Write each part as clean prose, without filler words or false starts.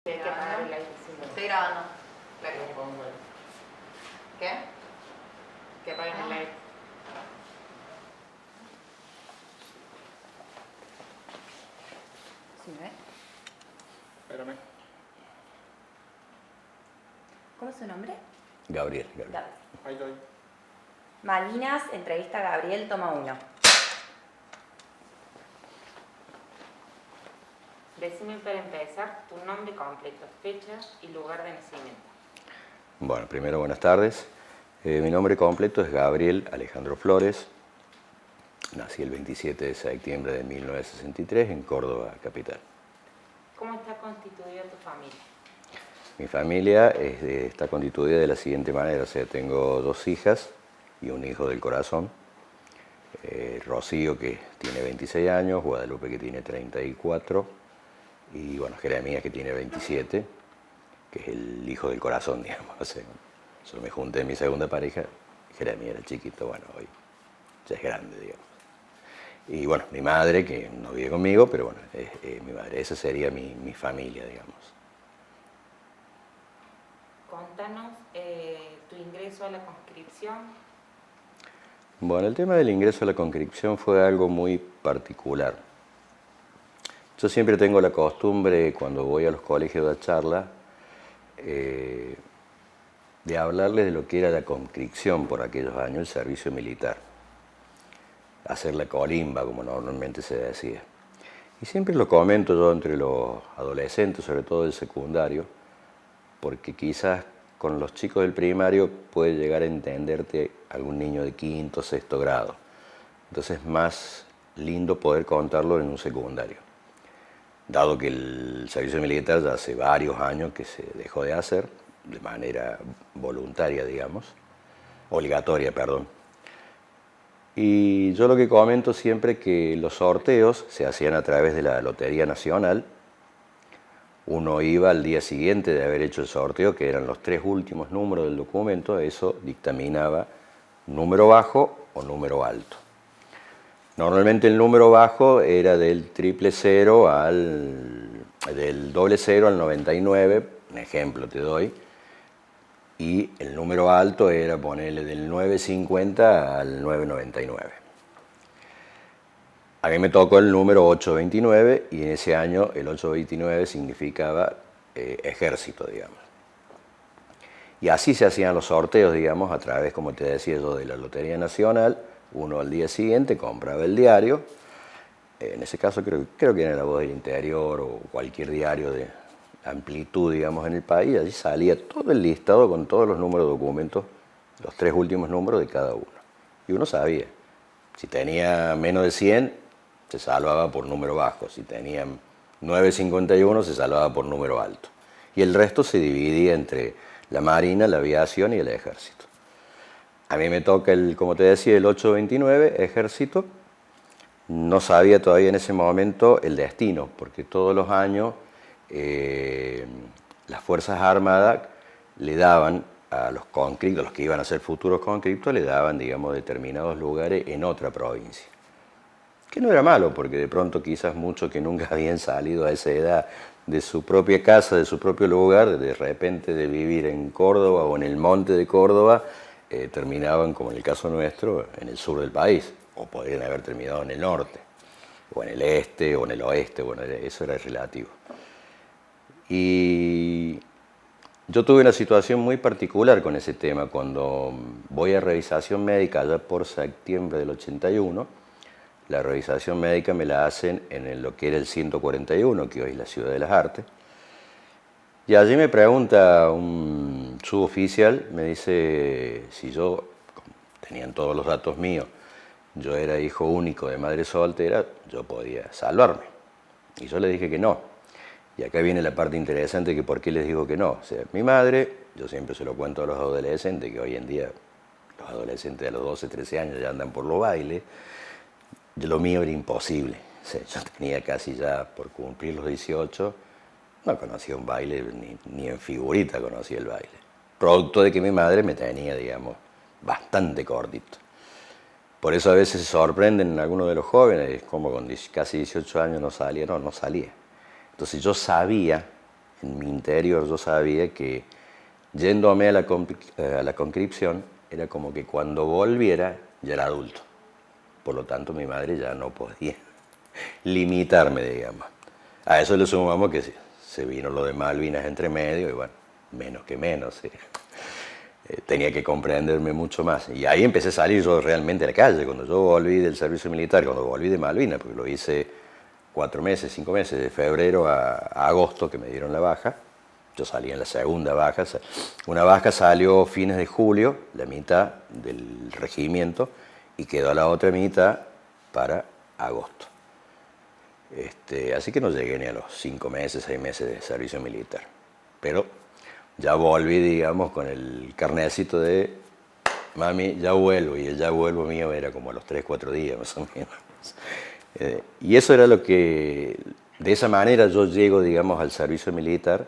Que hay que apagar el aire. Estoy grabando. ¿Qué? Que apaguen el aire. ¿Sí me ve? Espérame. ¿Cómo es su nombre? Gabriel. Ahí estoy. Malvinas, entrevista a Gabriel, toma 1. Decime para empezar tu nombre completo, fecha y lugar de nacimiento. Bueno, primero buenas tardes. Mi nombre completo es Gabriel Alejandro Flores. Nací el 27 de septiembre de 1963 en Córdoba, capital. ¿Cómo está constituida tu familia? Mi familia está constituida de la siguiente manera, o sea, tengo 2 hijas y un hijo del corazón. Rocío, que tiene 26 años, Guadalupe, que tiene 34, y bueno, Jeremías, que tiene 27, que es el hijo del corazón, digamos. O sea, yo me junté en mi segunda pareja, Jeremías era chiquito, bueno, hoy ya es grande, digamos. Y bueno, mi madre, que no vive conmigo, pero bueno, mi madre, esa sería mi familia, digamos. Contanos tu ingreso a la conscripción. Bueno, el tema del ingreso a la conscripción fue algo muy particular. Yo siempre tengo la costumbre, cuando voy a los colegios de charla, de hablarles de lo que era la conscripción por aquellos años, el servicio militar. Hacer la colimba, como normalmente se decía. Y siempre lo comento yo entre los adolescentes, sobre todo del secundario, porque quizás con los chicos del primario puede llegar a entenderte algún niño de quinto, sexto grado. Entonces es más lindo poder contarlo en un secundario. Dado que el servicio militar ya hace varios años que se dejó de hacer, de manera voluntaria, digamos, obligatoria, perdón. Y yo lo que comento siempre es que los sorteos se hacían a través de la Lotería Nacional. Uno iba al día siguiente de haber hecho el sorteo, que eran los 3 últimos números del documento, eso dictaminaba número bajo o número alto. Normalmente el número bajo era del 000 del 00 al 99, un ejemplo te doy, y el número alto era ponerle del 950 al 999. A mí me tocó el número 829 y en ese año el 829 significaba ejército, digamos. Y así se hacían los sorteos, digamos, a través, como te decía yo, de la Lotería Nacional. Uno al día siguiente compraba el diario, en ese caso creo que era La Voz del Interior o cualquier diario de amplitud, digamos, en el país. Allí salía todo el listado con todos los números de documentos, los 3 últimos números de cada uno. Y uno sabía, si tenía menos de 100, se salvaba por número bajo. Si tenía 951, se salvaba por número alto. Y el resto se dividía entre la Marina, la Aviación y el Ejército. A mí me toca, como te decía, el 829, Ejército. No sabía todavía en ese momento el destino, porque todos los años las Fuerzas Armadas le daban a los conscriptos, los que iban a ser futuros conscriptos, le daban, digamos, determinados lugares en otra provincia. Que no era malo, porque de pronto quizás muchos que nunca habían salido a esa edad de su propia casa, de su propio lugar, de repente de vivir en Córdoba o en el monte de Córdoba, terminaban, como en el caso nuestro, en el sur del país, o podrían haber terminado en el norte, o en el este, o en el oeste, bueno, eso era relativo. Y yo tuve una situación muy particular con ese tema. Cuando voy a revisación médica, allá por septiembre del 81, la revisación médica me la hacen en lo que era el 141, que hoy es la Ciudad de las Artes. Y allí me pregunta un suboficial, me dice si yo, tenían todos los datos míos, yo era hijo único de madre soltera, yo podía salvarme. Y yo le dije que no. Y acá viene la parte interesante, que por qué les digo que no. O sea, mi madre, yo siempre se lo cuento a los adolescentes, que hoy en día los adolescentes de los 12, 13 años ya andan por los bailes, lo mío era imposible. O sea, yo tenía casi ya por cumplir los 18, no conocía un baile, ni en figurita conocía el baile. Producto de que mi madre me tenía, digamos, bastante cortito. Por eso a veces se sorprenden algunos de los jóvenes, como con casi 18 años no salía. Entonces yo sabía, en mi interior yo sabía que yéndome a la conscripción era como que cuando volviera ya era adulto. Por lo tanto, mi madre ya no podía limitarme, digamos. A eso le sumamos que se vino lo de Malvinas entre medio y bueno, menos que menos. ¿Sí? Tenía que comprenderme mucho más. Y ahí empecé a salir yo realmente a la calle. Cuando yo volví del servicio militar, cuando volví de Malvinas, porque lo hice 4 meses, 5 meses, de febrero a agosto que me dieron la baja. Yo salí en la segunda baja. Una baja salió fines de julio, la mitad del regimiento, y quedó la otra mitad para agosto. Así que no llegué ni a los 5 meses, 6 meses de servicio militar. Pero ya volví, digamos, con el carnecito de mami, ya vuelvo. Y el ya vuelvo mío era como a los 3, 4 días más o menos. Y eso era lo que, de esa manera yo llego, digamos, al servicio militar.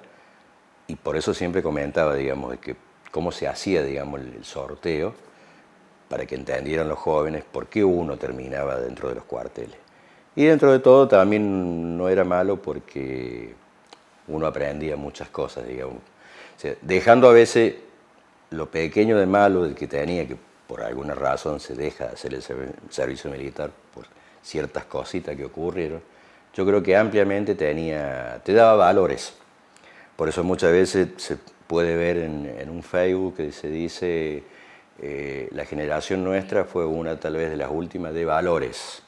Y por eso siempre comentaba, digamos, de que cómo se hacía, digamos, el sorteo, para que entendieran los jóvenes por qué uno terminaba dentro de los cuarteles. Y dentro de todo también no era malo porque uno aprendía muchas cosas, digamos. O sea, dejando a veces lo pequeño de malo del que tenía, que por alguna razón se deja de hacer el servicio militar por ciertas cositas que ocurrieron, yo creo que ampliamente te daba valores. Por eso muchas veces se puede ver en un Facebook que se dice la generación nuestra fue una tal vez de las últimas de valores.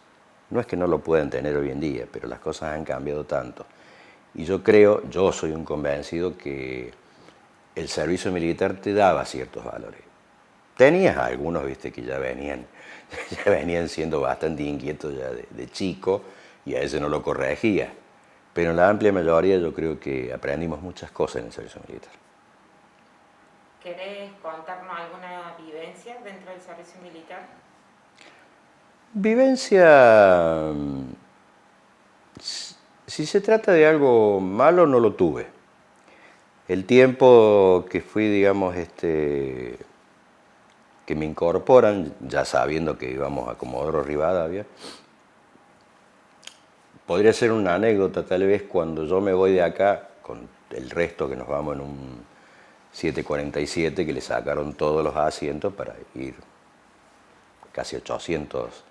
No es que no lo puedan tener hoy en día, pero las cosas han cambiado tanto. Y yo soy un convencido que el servicio militar te daba ciertos valores. Tenías algunos, viste, que ya venían siendo bastante inquietos ya de chico y a ese no lo corregía. Pero en la amplia mayoría yo creo que aprendimos muchas cosas en el servicio militar. ¿Querés contarnos alguna vivencia dentro del servicio militar? Vivencia, si se trata de algo malo, no lo tuve. El tiempo que fui, digamos, que me incorporan, ya sabiendo que íbamos a Comodoro Rivadavia, podría ser una anécdota tal vez cuando yo me voy de acá, con el resto que nos vamos en un 747, que le sacaron todos los asientos para ir casi 800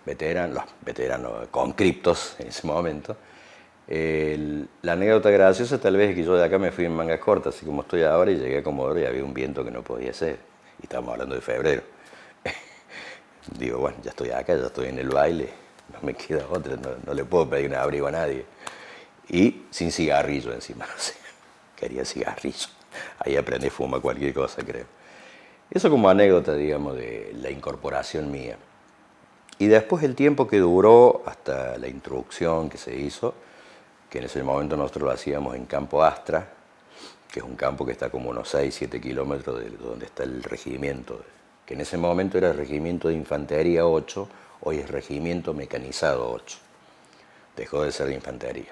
veteranos conscriptos en ese momento. La anécdota graciosa tal vez es que yo de acá me fui en mangas cortas, así como estoy ahora, y llegué a Comodoro y había un viento que no podía ser. Y estamos hablando de febrero. Digo, bueno, ya estoy acá, ya estoy en el baile, no me queda otra, no le puedo pedir un abrigo a nadie. Y sin cigarrillo encima, no sé, quería cigarrillo. Ahí aprendí a fumar cualquier cosa, creo. Eso como anécdota, digamos, de la incorporación mía. Y después el tiempo que duró hasta la introducción que se hizo, que en ese momento nosotros lo hacíamos en Campo Astra, que es un campo que está como unos 6, 7 kilómetros de donde está el regimiento, que en ese momento era el Regimiento de Infantería 8, hoy es Regimiento Mecanizado 8. Dejó de ser de infantería.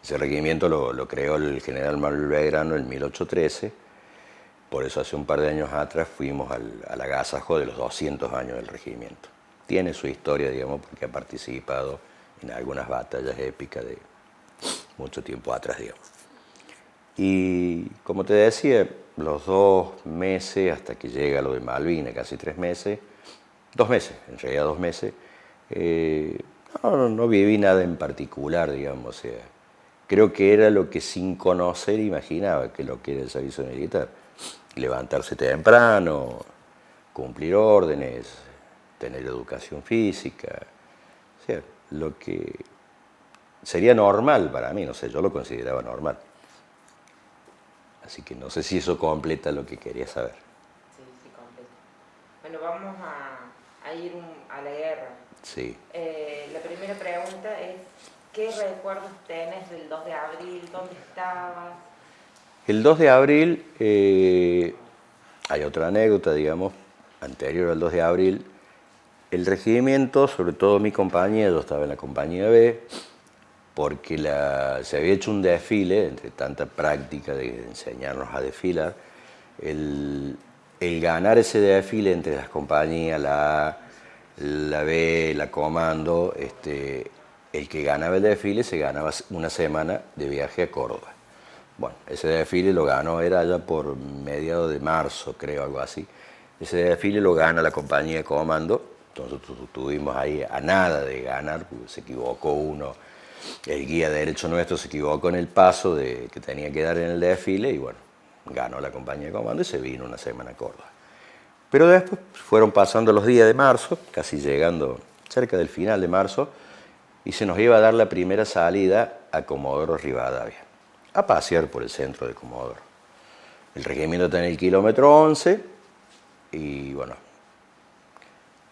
Ese regimiento lo creó el general Manuel Belgrano en 1813, por eso hace un par de años atrás fuimos al agasajo de los 200 años del regimiento. Tiene su historia, digamos, porque ha participado en algunas batallas épicas de mucho tiempo atrás, digamos. Y como te decía, los 2 meses hasta que llega lo de Malvinas, casi 3 meses, 2 meses, en realidad 2 meses, no viví nada en particular, digamos, o sea, creo que era lo que sin conocer imaginaba que lo que era el servicio militar. Levantarse temprano, cumplir órdenes, tener educación física, o sea, lo que sería normal para mí, no sé, yo lo consideraba normal. Así que no sé si eso completa lo que quería saber. Sí, sí, completo. Bueno, vamos a ir a la guerra. Sí. La primera pregunta es, ¿qué recuerdos tenés del 2 de abril? ¿Dónde estabas? El 2 de abril, hay otra anécdota, digamos, anterior al 2 de abril. El regimiento, sobre todo mi compañía, yo estaba en la compañía B, porque se había hecho un desfile, entre tanta práctica de enseñarnos a desfilar, el ganar ese desfile entre las compañías, la A, la B, la Comando, el que ganaba el desfile se ganaba una semana de viaje a Córdoba. Bueno, ese desfile lo ganó, era ya por mediados de marzo, creo, algo así. Ese desfile lo gana la compañía de comando. Entonces estuvimos ahí a nada de ganar, porque se equivocó uno. El guía de derecho nuestro se equivocó en el paso que tenía que dar en el desfile y bueno, ganó la compañía de comando y se vino una semana a Córdoba. Pero después fueron pasando los días de marzo, casi llegando cerca del final de marzo, y se nos iba a dar la primera salida a Comodoro Rivadavia, a pasear por el centro de Comodoro. El regimiento está en el kilómetro 11 y bueno,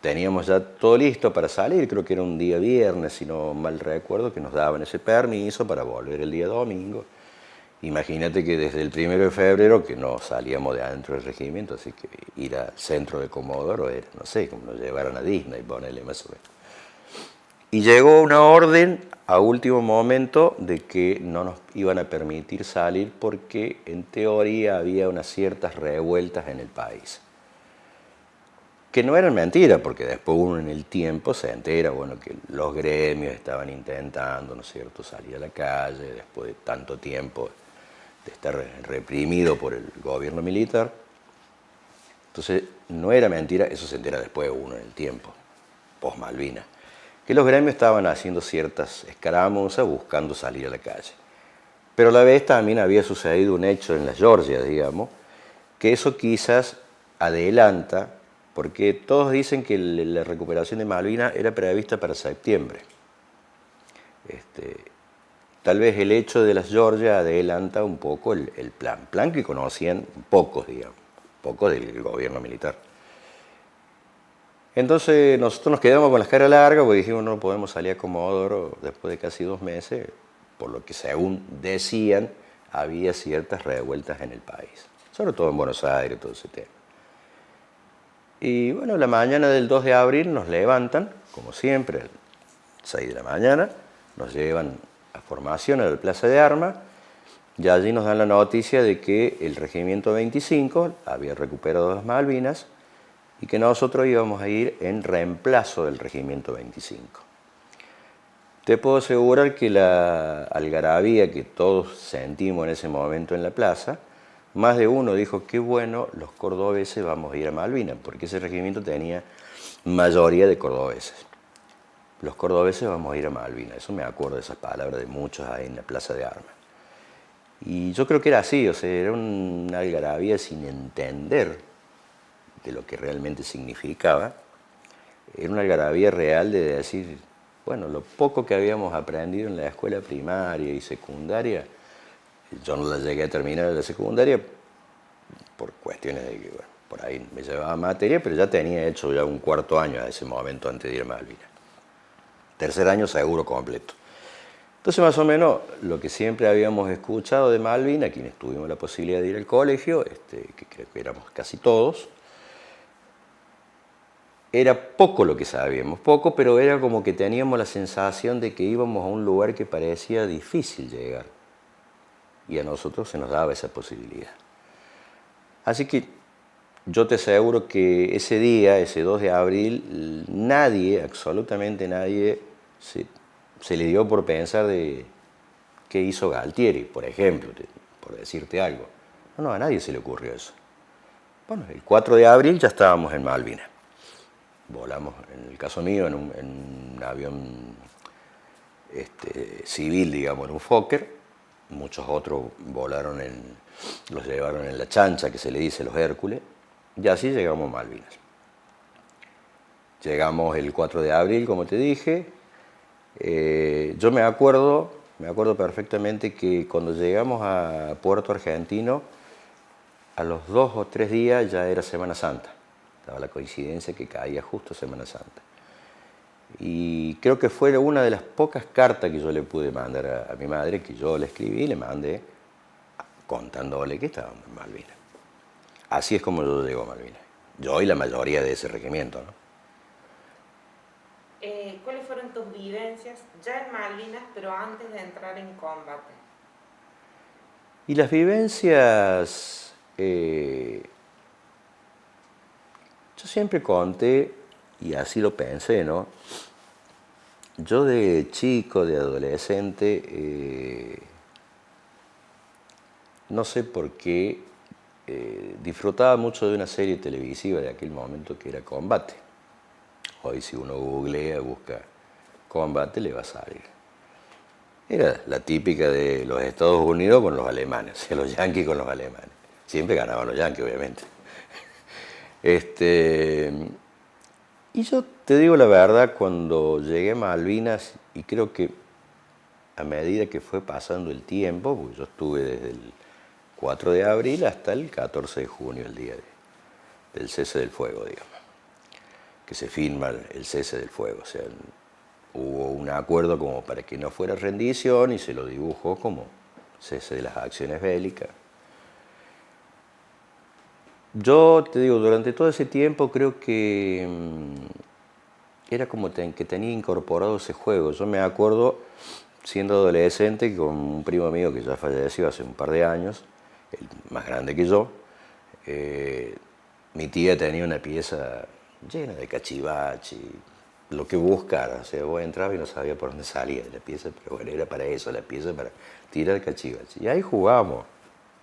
teníamos ya todo listo para salir, creo que era un día viernes, si no mal recuerdo, que nos daban ese permiso para volver el día domingo. Imagínate que desde el 1 de febrero que no salíamos de adentro del regimiento, así que ir al centro de Comodoro era, no sé, como nos llevaran a Disney, ponerle más o menos. Y llegó una orden a último momento de que no nos iban a permitir salir porque en teoría había unas ciertas revueltas en el país. Que no eran mentiras, porque después uno en el tiempo se entera, bueno, que los gremios estaban intentando, ¿no es cierto?, salir a la calle después de tanto tiempo de estar reprimido por el gobierno militar. Entonces, no era mentira, eso se entera después uno en el tiempo, post Malvinas, que los gremios estaban haciendo ciertas escaramuzas buscando salir a la calle. Pero a la vez también había sucedido un hecho en la Georgia, digamos, que eso quizás adelanta, porque todos dicen que la recuperación de Malvinas era prevista para septiembre. Tal vez el hecho de las Georgia adelanta un poco el plan que conocían pocos, digamos, pocos del gobierno militar. Entonces nosotros nos quedamos con las caras largas porque dijimos no podemos salir a Comodoro después de casi 2 meses, por lo que según decían había ciertas revueltas en el país, sobre todo en Buenos Aires, todo ese tema. Y bueno, la mañana del 2 de abril nos levantan, como siempre, a las 6 de la mañana, nos llevan a formación a la Plaza de Armas y allí nos dan la noticia de que el Regimiento 25 había recuperado las Malvinas y que nosotros íbamos a ir en reemplazo del Regimiento 25. Te puedo asegurar que la algarabía que todos sentimos en ese momento en la plaza, más de uno dijo, qué bueno, los cordobeses vamos a ir a Malvinas, porque ese regimiento tenía mayoría de cordobeses. Los cordobeses vamos a ir a Malvinas, eso me acuerdo de esas palabras de muchos ahí en la Plaza de Armas. Y yo creo que era así, o sea, era una algarabía sin entender de lo que realmente significaba. Era una algarabía real de decir, bueno, lo poco que habíamos aprendido en la escuela primaria y secundaria, yo no la llegué a terminar en la secundaria por cuestiones de que, bueno, por ahí me llevaba materia, pero ya tenía hecho ya un 4º año a ese momento antes de ir a Malvinas. 3er año seguro completo. Entonces, más o menos, lo que siempre habíamos escuchado de Malvinas, quienes tuvimos la posibilidad de ir al colegio, que creo que éramos casi todos, era poco lo que sabíamos, poco, pero era como que teníamos la sensación de que íbamos a un lugar que parecía difícil llegar. Y a nosotros se nos daba esa posibilidad. Así que yo te aseguro que ese día, ese 2 de abril, nadie, absolutamente nadie, se le dio por pensar de qué hizo Galtieri, por ejemplo, por decirte algo. No, a nadie se le ocurrió eso. Bueno, el 4 de abril ya estábamos en Malvinas. Volamos, en el caso mío, en un avión civil, digamos, en un Fokker. Muchos otros los llevaron en la chancha, que se le dice los Hércules, y así llegamos a Malvinas. Llegamos el 4 de abril, como te dije. Yo me acuerdo perfectamente que cuando llegamos a Puerto Argentino, a los 2 o 3 días ya era Semana Santa. Estaba la coincidencia que caía justo Semana Santa. Y creo que fue una de las pocas cartas que yo le pude mandar a mi madre, que yo le escribí y le mandé contándole que estábamos en Malvinas. Así es como yo llego a Malvinas. Yo y la mayoría de ese regimiento, ¿no? ¿Cuáles fueron tus vivencias ya en Malvinas, pero antes de entrar en combate? Y las vivencias, yo siempre conté, y así lo pensé, ¿no? Yo de chico, de adolescente, no sé por qué, disfrutaba mucho de una serie televisiva de aquel momento que era Combate. Hoy si uno googlea, busca Combate, le va a salir. Era la típica de los Estados Unidos con los alemanes, o sea, los yanquis con los alemanes. Siempre ganaban los yanquis, obviamente. Y yo te digo la verdad, cuando llegué a Malvinas, y creo que a medida que fue pasando el tiempo, porque yo estuve desde el 4 de abril hasta el 14 de junio, el día del cese del fuego, digamos, que se firma el cese del fuego. O sea, hubo un acuerdo como para que no fuera rendición y se lo dibujó como cese de las acciones bélicas. Yo te digo, durante todo ese tiempo creo que era como que tenía incorporado ese juego. Yo me acuerdo, siendo adolescente, con un primo mío que ya falleció hace un par de años, el más grande que yo, mi tía tenía una pieza llena de cachivache, lo que buscara. O sea, vos entrabas y no sabía por dónde salía la pieza, pero bueno, era para eso, la pieza para tirar cachivache. Y ahí jugábamos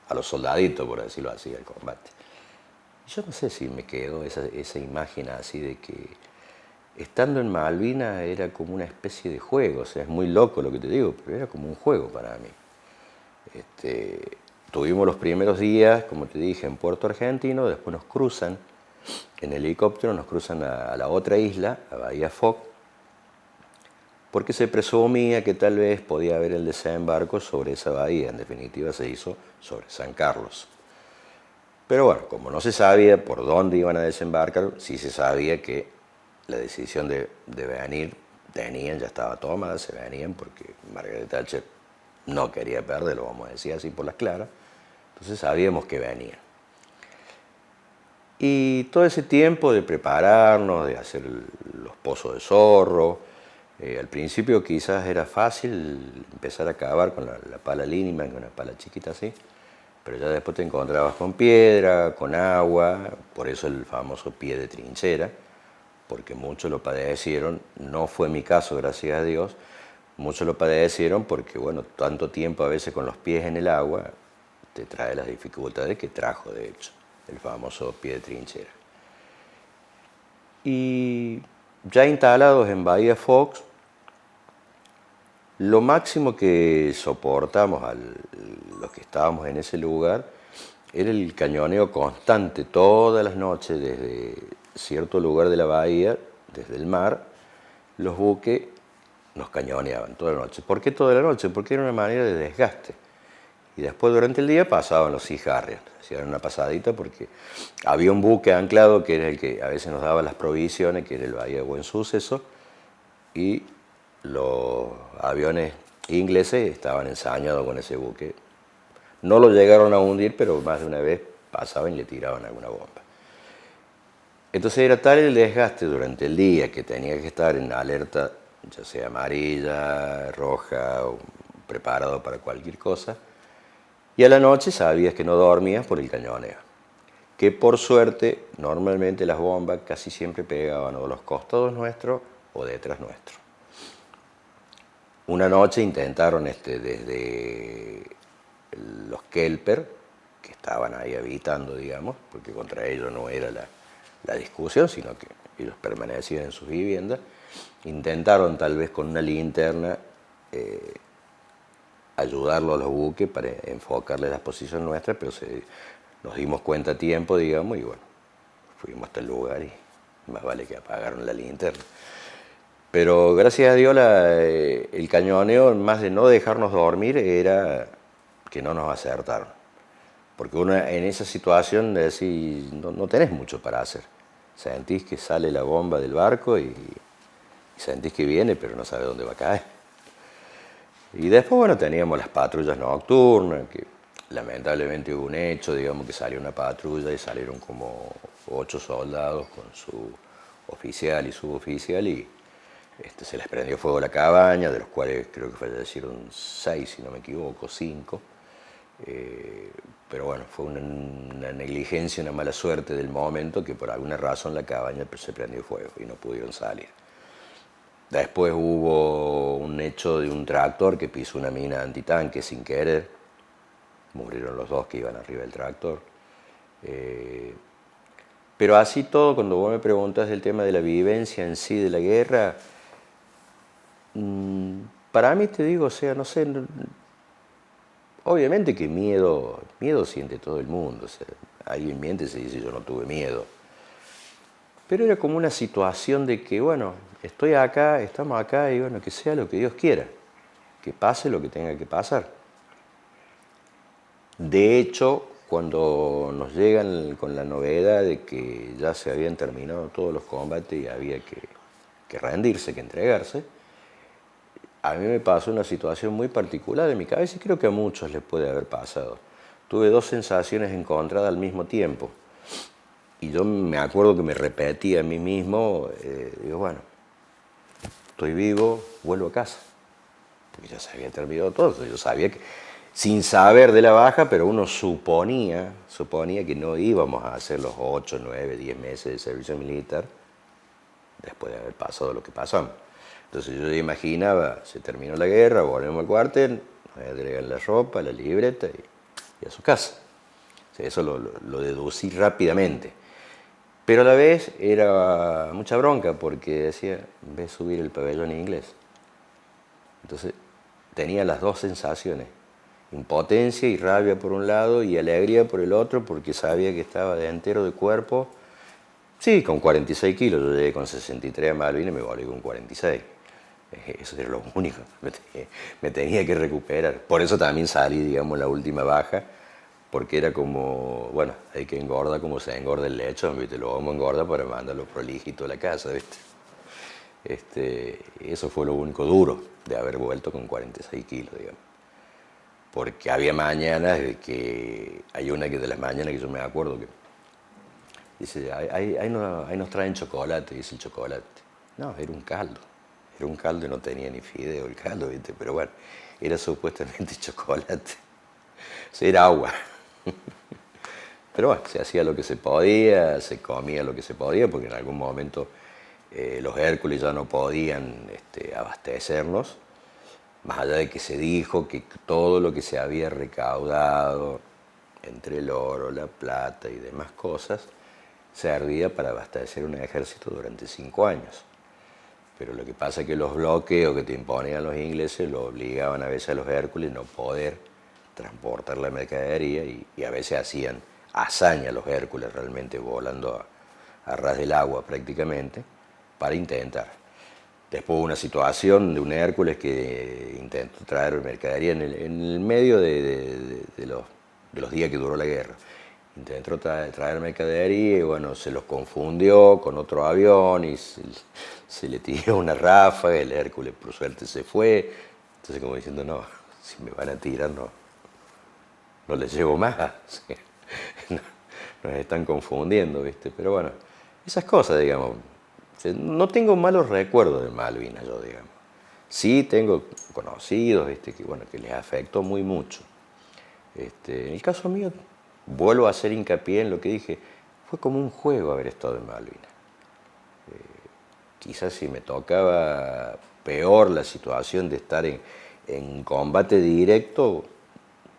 a los soldaditos, por decirlo así, al combate. Yo no sé si me quedó esa imagen así de que estando en Malvinas era como una especie de juego. O sea, es muy loco lo que te digo, pero era como un juego para mí. Tuvimos los primeros días, como te dije, en Puerto Argentino, después nos cruzan en helicóptero, nos cruzan a la otra isla, a Bahía Foc, porque se presumía que tal vez podía haber el desembarco sobre esa bahía. En definitiva se hizo sobre San Carlos. Pero bueno, como no se sabía por dónde iban a desembarcar, sí se sabía que la decisión de venir ya estaba tomada, se venían porque Margaret Thatcher no quería perderlo, vamos a decir así por las claras. Entonces sabíamos que venían. Y todo ese tiempo de prepararnos, de hacer los pozos de zorro, al principio quizás era fácil empezar a cavar con la pala Linneman, con una pala chiquita así, pero ya después te encontrabas con piedra, con agua, por eso el famoso pie de trinchera, porque muchos lo padecieron. No fue mi caso, gracias a Dios. Muchos lo padecieron porque, bueno, tanto tiempo a veces con los pies en el agua te trae las dificultades que trajo, de hecho, el famoso pie de trinchera. Y ya instalados en Bahía Foc, lo máximo que soportamos los que estábamos en ese lugar era el cañoneo constante todas las noches desde cierto lugar de la bahía, desde el mar. Los buques nos cañoneaban toda la noche. ¿Por qué toda la noche? Porque era una manera de desgaste. Y después durante el día pasaban los Sea Harrier, hacían una pasadita porque había un buque anclado que era el que a veces nos daba las provisiones, que era el Bahía de Buen Suceso, y los aviones ingleses estaban ensañados con ese buque. No lo llegaron a hundir, pero más de una vez pasaban y le tiraban alguna bomba. Entonces era tal el desgaste durante el día que tenía que estar en alerta, ya sea amarilla, roja, o preparado para cualquier cosa. Y a la noche sabías que no dormías por el cañoneo. Que por suerte, normalmente las bombas casi siempre pegaban o a los costados nuestros o detrás nuestro. Una noche intentaron desde los Kelper, que estaban ahí habitando, digamos, porque contra ellos no era la discusión, sino que ellos permanecían en sus viviendas, intentaron tal vez con una linterna ayudarlo a los buques para enfocarle las posiciones nuestras, pero nos dimos cuenta a tiempo, digamos, y bueno, fuimos hasta el lugar y más vale que apagaron la linterna. Pero gracias a Dios el cañoneo, más de no dejarnos dormir, era que no nos acertaron. Porque uno en esa situación decís, no tenés mucho para hacer. Sentís que sale la bomba del barco y sentís que viene, pero no sabés dónde va a caer. Y después, bueno, teníamos las patrullas nocturnas, que lamentablemente hubo un hecho, digamos, que salió una patrulla y salieron como 8 soldados con su oficial y suboficial y se les prendió fuego a la cabaña, de los cuales creo que fallecieron 6, si no me equivoco, 5. Pero bueno, fue una negligencia, una mala suerte del momento que por alguna razón la cabaña se prendió fuego y no pudieron salir. Después hubo un hecho de un tractor que pisó una mina antitanque sin querer. murieron los dos que iban arriba del tractor. Pero así todo, cuando vos me preguntas del tema de la vivencia en sí de la guerra, para mí te digo, o sea, no sé, obviamente que miedo siente todo el mundo, o sea, alguien miente y se dice yo no tuve miedo. Pero era como una situación de que, bueno, estoy acá, estamos acá y bueno, que sea lo que Dios quiera, que pase lo que tenga que pasar. De hecho, cuando nos llegan con la novedad de que ya se habían terminado todos los combates y había que rendirse, que entregarse, a mí me pasó una situación muy particular en mi cabeza y creo que a muchos les puede haber pasado. Tuve dos sensaciones encontradas al mismo tiempo. Y yo me acuerdo que me repetí a mí mismo, digo, bueno, estoy vivo, vuelvo a casa. Porque ya se había terminado todo. Yo sabía que, sin saber de la baja, pero uno suponía que no íbamos a hacer los 8, 9, 10 meses de servicio militar después de haber pasado lo que pasamos. Entonces yo imaginaba, se terminó la guerra, volvemos al cuartel, nos agregan la ropa, la libreta y a su casa. O sea, eso lo deducí rápidamente. Pero a la vez era mucha bronca porque decía, ve subir el pabellón inglés. Entonces tenía las dos sensaciones, impotencia y rabia por un lado y alegría por el otro porque sabía que estaba de entero de cuerpo. Sí, con 46 kilos, yo llegué con 63 a Malvinas y me volví con 46. Eso era lo único, me tenía que recuperar. Por eso también salí, digamos, la última baja, porque era como, bueno, hay que engorda como se engorda el lechón, ¿viste? Lo vamos a engordar para mandarlo prolijito a la casa, ¿viste? Eso fue lo único duro de haber vuelto con 46 kilos, digamos. Porque había mañanas que, hay una de las mañanas que yo me acuerdo que dice, ahí nos traen chocolate, dice el chocolate. No, era un caldo y no tenía ni fideo el caldo, ¿viste? Pero bueno, era supuestamente chocolate, o sea, era agua. Pero bueno, se hacía lo que se podía, se comía lo que se podía, porque en algún momento los Hércules ya no podían abastecernos, más allá de que se dijo que todo lo que se había recaudado entre el oro, la plata y demás cosas, servía para abastecer un ejército durante 5 años. Pero lo que pasa es que los bloqueos que te imponían los ingleses lo obligaban a veces a los Hércules no poder transportar la mercadería y a veces hacían hazaña los Hércules realmente volando a ras del agua prácticamente para intentar. Después hubo una situación de un Hércules que intentó traer mercadería en el medio de los días que duró la guerra. Intentó traer mercadería y bueno, se los confundió con otro avión y se le tiró una ráfaga, el Hércules por suerte se fue. Entonces como diciendo, no, si me van a tirar no les llevo más. Nos están confundiendo, ¿viste? Pero bueno, esas cosas, digamos. No tengo malos recuerdos de Malvinas, yo, digamos. Sí tengo conocidos, ¿viste? Que les afectó muy mucho. En el caso mío, vuelvo a hacer hincapié en lo que dije, fue como un juego haber estado en Malvinas. Quizás si me tocaba peor la situación de estar en combate directo,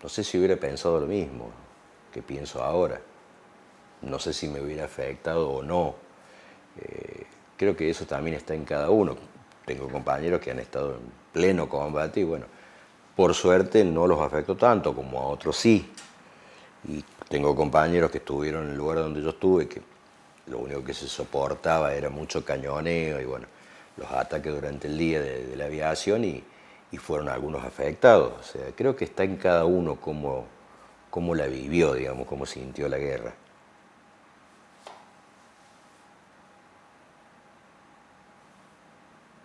no sé si hubiera pensado lo mismo que pienso ahora. No sé si me hubiera afectado o no. Creo que eso también está en cada uno. Tengo compañeros que han estado en pleno combate y bueno, por suerte no los afectó tanto como a otros sí. Y tengo compañeros que estuvieron en el lugar donde yo estuve, que lo único que se soportaba era mucho cañoneo y bueno, los ataques durante el día de la aviación y fueron algunos afectados. O sea, creo que está en cada uno cómo la vivió, digamos, cómo sintió la guerra.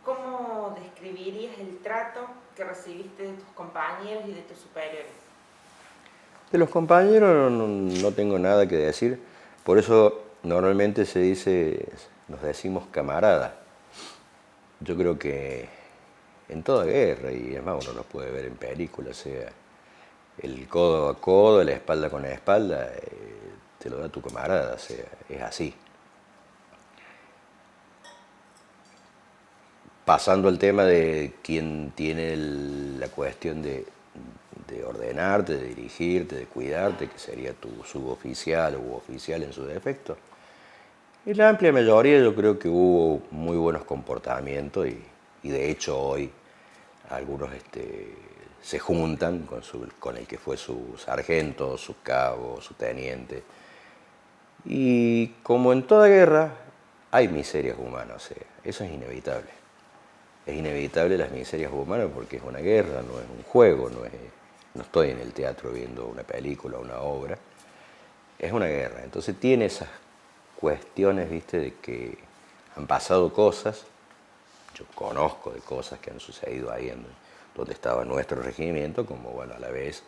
¿Cómo describirías el trato que recibiste de tus compañeros y de tus superiores? De los compañeros no tengo nada que decir, por eso normalmente se dice, nos decimos camarada. Yo creo que en toda guerra, y es más, uno lo puede ver en películas, sea el codo a codo, la espalda con la espalda, te lo da tu camarada, o sea, es así. Pasando al tema de quién tiene la cuestión de de ordenarte, de dirigirte, de cuidarte, que sería tu suboficial u oficial en su defecto. En la amplia mayoría yo creo que hubo muy buenos comportamientos y de hecho hoy algunos se juntan con el que fue su sargento, su cabo, su teniente. Y como en toda guerra hay miserias humanas, o sea, eso es inevitable. Es inevitable las miserias humanas porque es una guerra, no es un juego, no estoy en el teatro viendo una película o una obra. Es una guerra, entonces tiene esas cuestiones, viste, de que han pasado cosas. Yo conozco de cosas que han sucedido ahí donde estaba nuestro regimiento, como bueno, a la vez,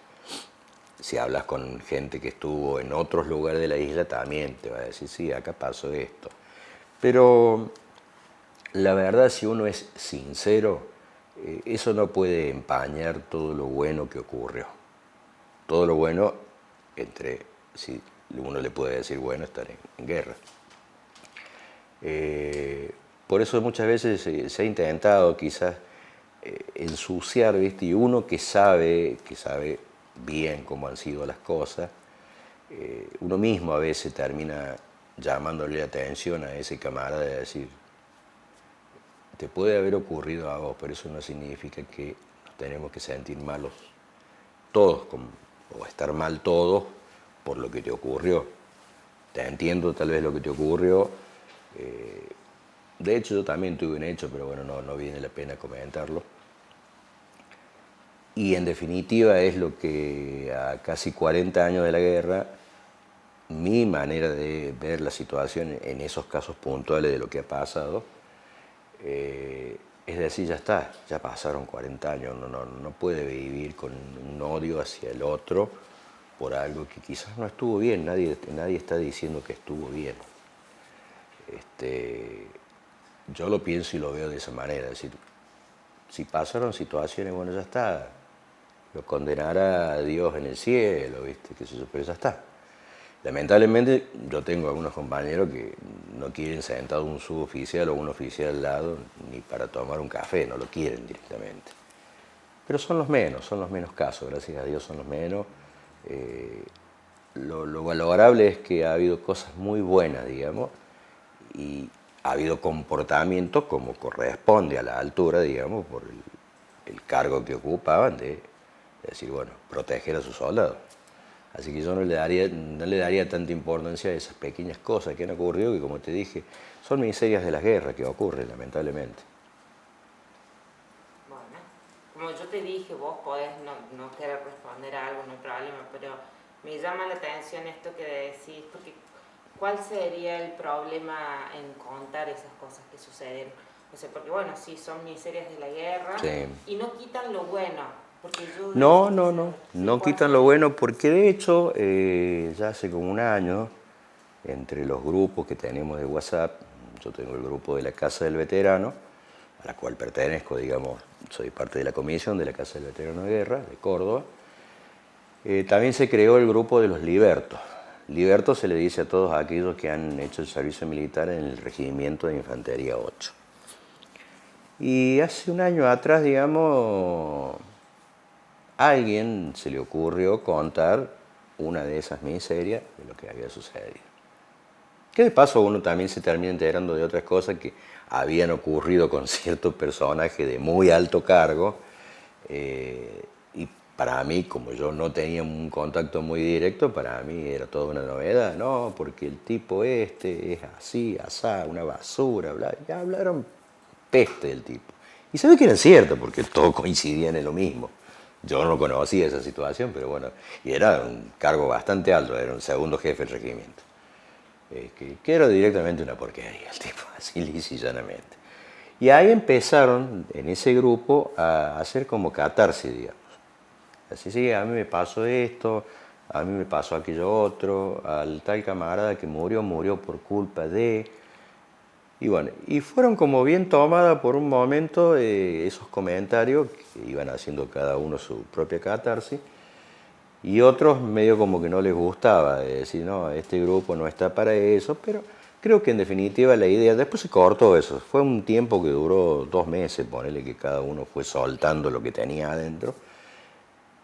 si hablas con gente que estuvo en otros lugares de la isla, también te va a decir, sí, acá pasó esto. Pero la verdad, si uno es sincero, eso no puede empañar todo lo bueno que ocurrió. Todo lo bueno, si uno le puede decir bueno, estar en guerra. Por eso muchas veces se ha intentado quizás ensuciar, ¿viste? Y uno que sabe bien cómo han sido las cosas, uno mismo a veces termina llamándole la atención a ese camarada de decir, te puede haber ocurrido a vos, pero eso no significa que nos tenemos que sentir malos todos, o estar mal todos por lo que te ocurrió. Te entiendo tal vez lo que te ocurrió. De hecho, yo también tuve un hecho, pero bueno, no viene la pena comentarlo. Y en definitiva es lo que a casi 40 años de la guerra, mi manera de ver la situación en esos casos puntuales de lo que ha pasado, es decir, ya está, ya pasaron 40 años, no puede vivir con un odio hacia el otro por algo que quizás no estuvo bien, nadie está diciendo que estuvo bien. Yo lo pienso y lo veo de esa manera, es decir, si pasaron situaciones, bueno, ya está, lo condenará a Dios en el cielo, ¿viste? Qué sé yo, pero ya está. Lamentablemente yo tengo algunos compañeros que no quieren sentado un suboficial o un oficial al lado ni para tomar un café, no lo quieren directamente. Pero son los menos casos, gracias a Dios son los menos. Lo valorable es que ha habido cosas muy buenas, digamos, y ha habido comportamientos como corresponde a la altura, digamos, por el cargo que ocupaban de decir, bueno, proteger a sus soldados. Así que yo no le daría tanta importancia a esas pequeñas cosas que han ocurrido, que como te dije, son miserias de las guerras que ocurren, lamentablemente. Bueno, como yo te dije, vos podés no querer responder a algo, no hay problema, pero me llama la atención esto que decís, porque ¿cuál sería el problema en contar esas cosas que suceden? O sea, porque bueno, sí, son miserias de la guerra, sí, y no quitan lo bueno. No quitan lo bueno, porque de hecho ya hace como un año, entre los grupos que tenemos de WhatsApp, yo tengo el grupo de la Casa del Veterano, a la cual pertenezco, digamos, soy parte de la comisión de la Casa del Veterano de Guerra, de Córdoba. También se creó el grupo de los libertos. Libertos se le dice a todos aquellos que han hecho el servicio militar en el Regimiento de Infantería 8. Y hace un año atrás, digamos, a alguien se le ocurrió contar una de esas miserias de lo que había sucedido. Que de paso uno también se termina enterando de otras cosas que habían ocurrido con ciertos personajes de muy alto cargo. Y para mí, como yo no tenía un contacto muy directo, para mí era toda una novedad. No, porque el tipo es así, asá, una basura, bla. Ya hablaron peste del tipo. Y se ve que era cierto, porque todos coincidían en lo mismo. Yo no conocía esa situación, pero bueno, y era un cargo bastante alto, era un segundo jefe del regimiento. Que era directamente una porquería el tipo, así lisa y llanamente. Y ahí empezaron, en ese grupo, a hacer como catarsis, digamos. Así, sí, a mí me pasó esto, a mí me pasó aquello otro, al tal camarada que murió por culpa de... Y bueno, y fueron como bien tomadas por un momento esos comentarios que iban haciendo cada uno su propia catarsis, y otros medio como que no les gustaba, de decir, no, este grupo no está para eso, pero creo que en definitiva la idea, después se cortó eso, fue un tiempo que duró 2 meses, ponele que cada uno fue soltando lo que tenía adentro,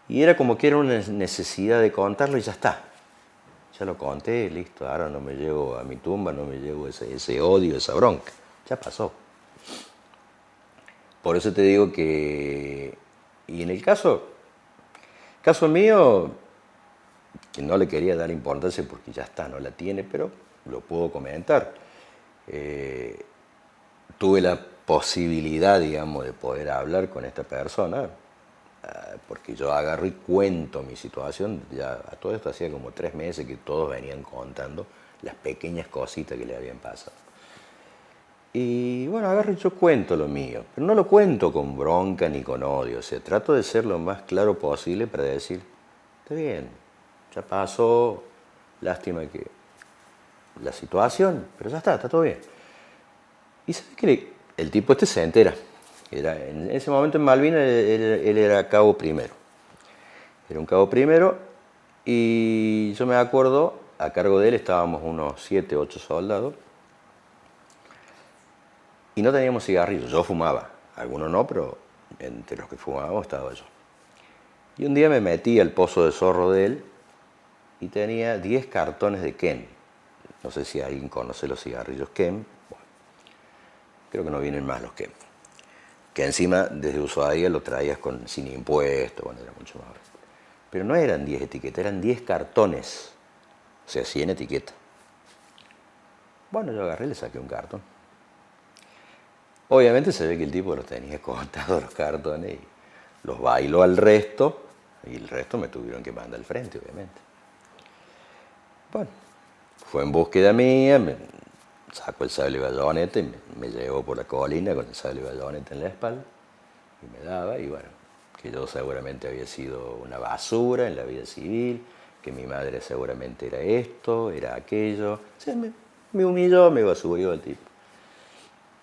Y era como que era una necesidad de contarlo y ya está. Ya lo conté, listo, ahora no me llevo a mi tumba, no me llevo ese odio, esa bronca. Ya pasó. Por eso te digo que... Y en el caso mío, que no le quería dar importancia porque ya está, no la tiene, pero lo puedo comentar. Tuve la posibilidad, digamos, de poder hablar con esta persona, porque yo agarro y cuento mi situación. Ya a todo esto hacía como 3 meses que todos venían contando las pequeñas cositas que le habían pasado. Y bueno, agarro y yo cuento lo mío, pero no lo cuento con bronca ni con odio. O sea, trato de ser lo más claro posible para decir, está bien, ya pasó, lástima que la situación, pero ya está todo bien. Y sabes que el tipo este se entera. En ese momento en Malvinas él era cabo primero. Era un cabo primero y yo me acuerdo, a cargo de él estábamos unos 7, 8 soldados y no teníamos cigarrillos. Yo fumaba, algunos no, pero entre los que fumábamos estaba yo. Y un día me metí al pozo de zorro de él y tenía 10 cartones de Ken. No sé si alguien conoce los cigarrillos Ken. Bueno, creo que no vienen más los Ken. Que encima desde Ushuaia lo traías sin impuestos, bueno, era mucho más. Pero no eran 10 etiquetas, eran 10 cartones. O sea, 100 etiquetas. Bueno, yo agarré y le saqué un cartón. Obviamente se ve que el tipo los tenía contados los cartones y los bailó al resto, y el resto me tuvieron que mandar al frente, obviamente. Bueno, fue en búsqueda mía, me sacó el sable y bayoneta y me llevó por la colina con el sable y bayoneta en la espalda y me daba, y bueno, que yo seguramente había sido una basura en la vida civil, que mi madre seguramente era esto, era aquello. O sea, me humilló, me basurió el tipo.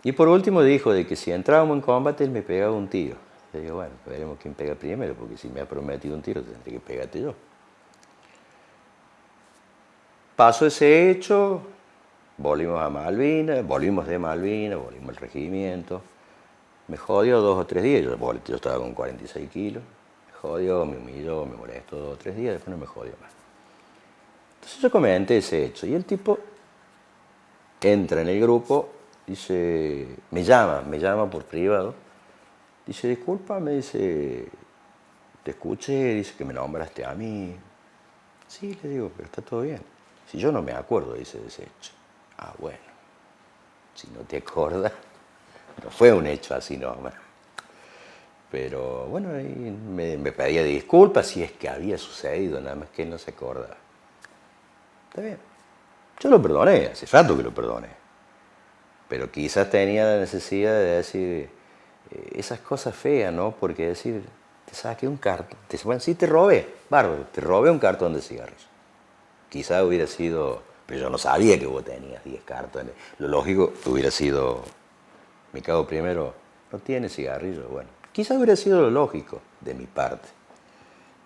Y por último dijo de que si entrábamos en combate él me pegaba un tiro. Le digo, bueno, veremos quién pega primero, porque si me ha prometido un tiro tendré que pegarte yo. Pasó ese hecho, volvimos a Malvinas, volvimos al regimiento. Me jodió 2 o 3 días, yo estaba con 46 kilos. Me jodió, me humilló, me molestó 2 o 3 días, después no me jodió más. Entonces yo comenté ese hecho y el tipo entra en el grupo, dice, me llama por privado, dice, disculpa, me dice, te escuché, dice que me nombraste a mí. Sí, le digo, pero está todo bien. Si yo no me acuerdo, dice, de ese hecho. Ah, bueno, si no te acuerdas, no fue un hecho así nomás. Pero bueno, me pedía disculpas si es que había sucedido, nada más que él no se acordaba. Está bien. Yo lo perdoné, hace rato que lo perdoné. Pero quizás tenía la necesidad de decir esas cosas feas, ¿no? Porque decir, te saqué un cartón. Bueno, sí te robé, bárbaro, te robé un cartón de cigarrillos. Quizás hubiera sido, pero yo no sabía que vos tenías 10 cartones. Lo lógico hubiera sido, mi cabo primero, no tiene cigarrillos. Bueno, quizás hubiera sido lo lógico de mi parte.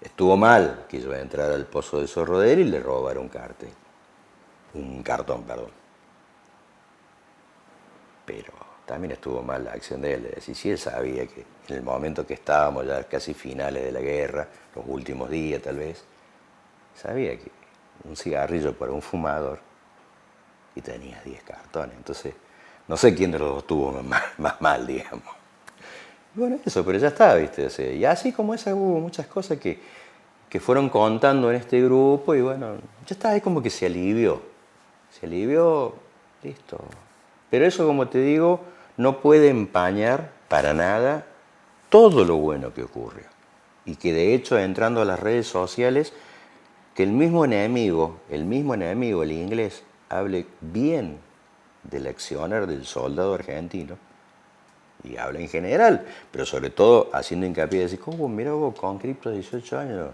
Estuvo mal que yo entrara al pozo de zorro de él y le robara un cartón. Pero también estuvo mal la acción de él. Es decir, si él sabía que en el momento que estábamos ya casi finales de la guerra, los últimos días tal vez, sabía que un cigarrillo para un fumador y tenía 10 cartones. Entonces, no sé quién de los dos tuvo más mal, digamos. Y bueno, eso, pero ya está, ¿viste? O sea, y así como esa hubo muchas cosas que fueron contando en este grupo y bueno, ya está, es como que se alivió, listo. Pero eso, como te digo, no puede empañar para nada todo lo bueno que ocurrió. Y que de hecho, entrando a las redes sociales, que el mismo enemigo, el inglés, hable bien del accionar del soldado argentino, y habla en general, pero sobre todo haciendo hincapié de decir, ¿cómo? Mira vos, con cripto de 18 años,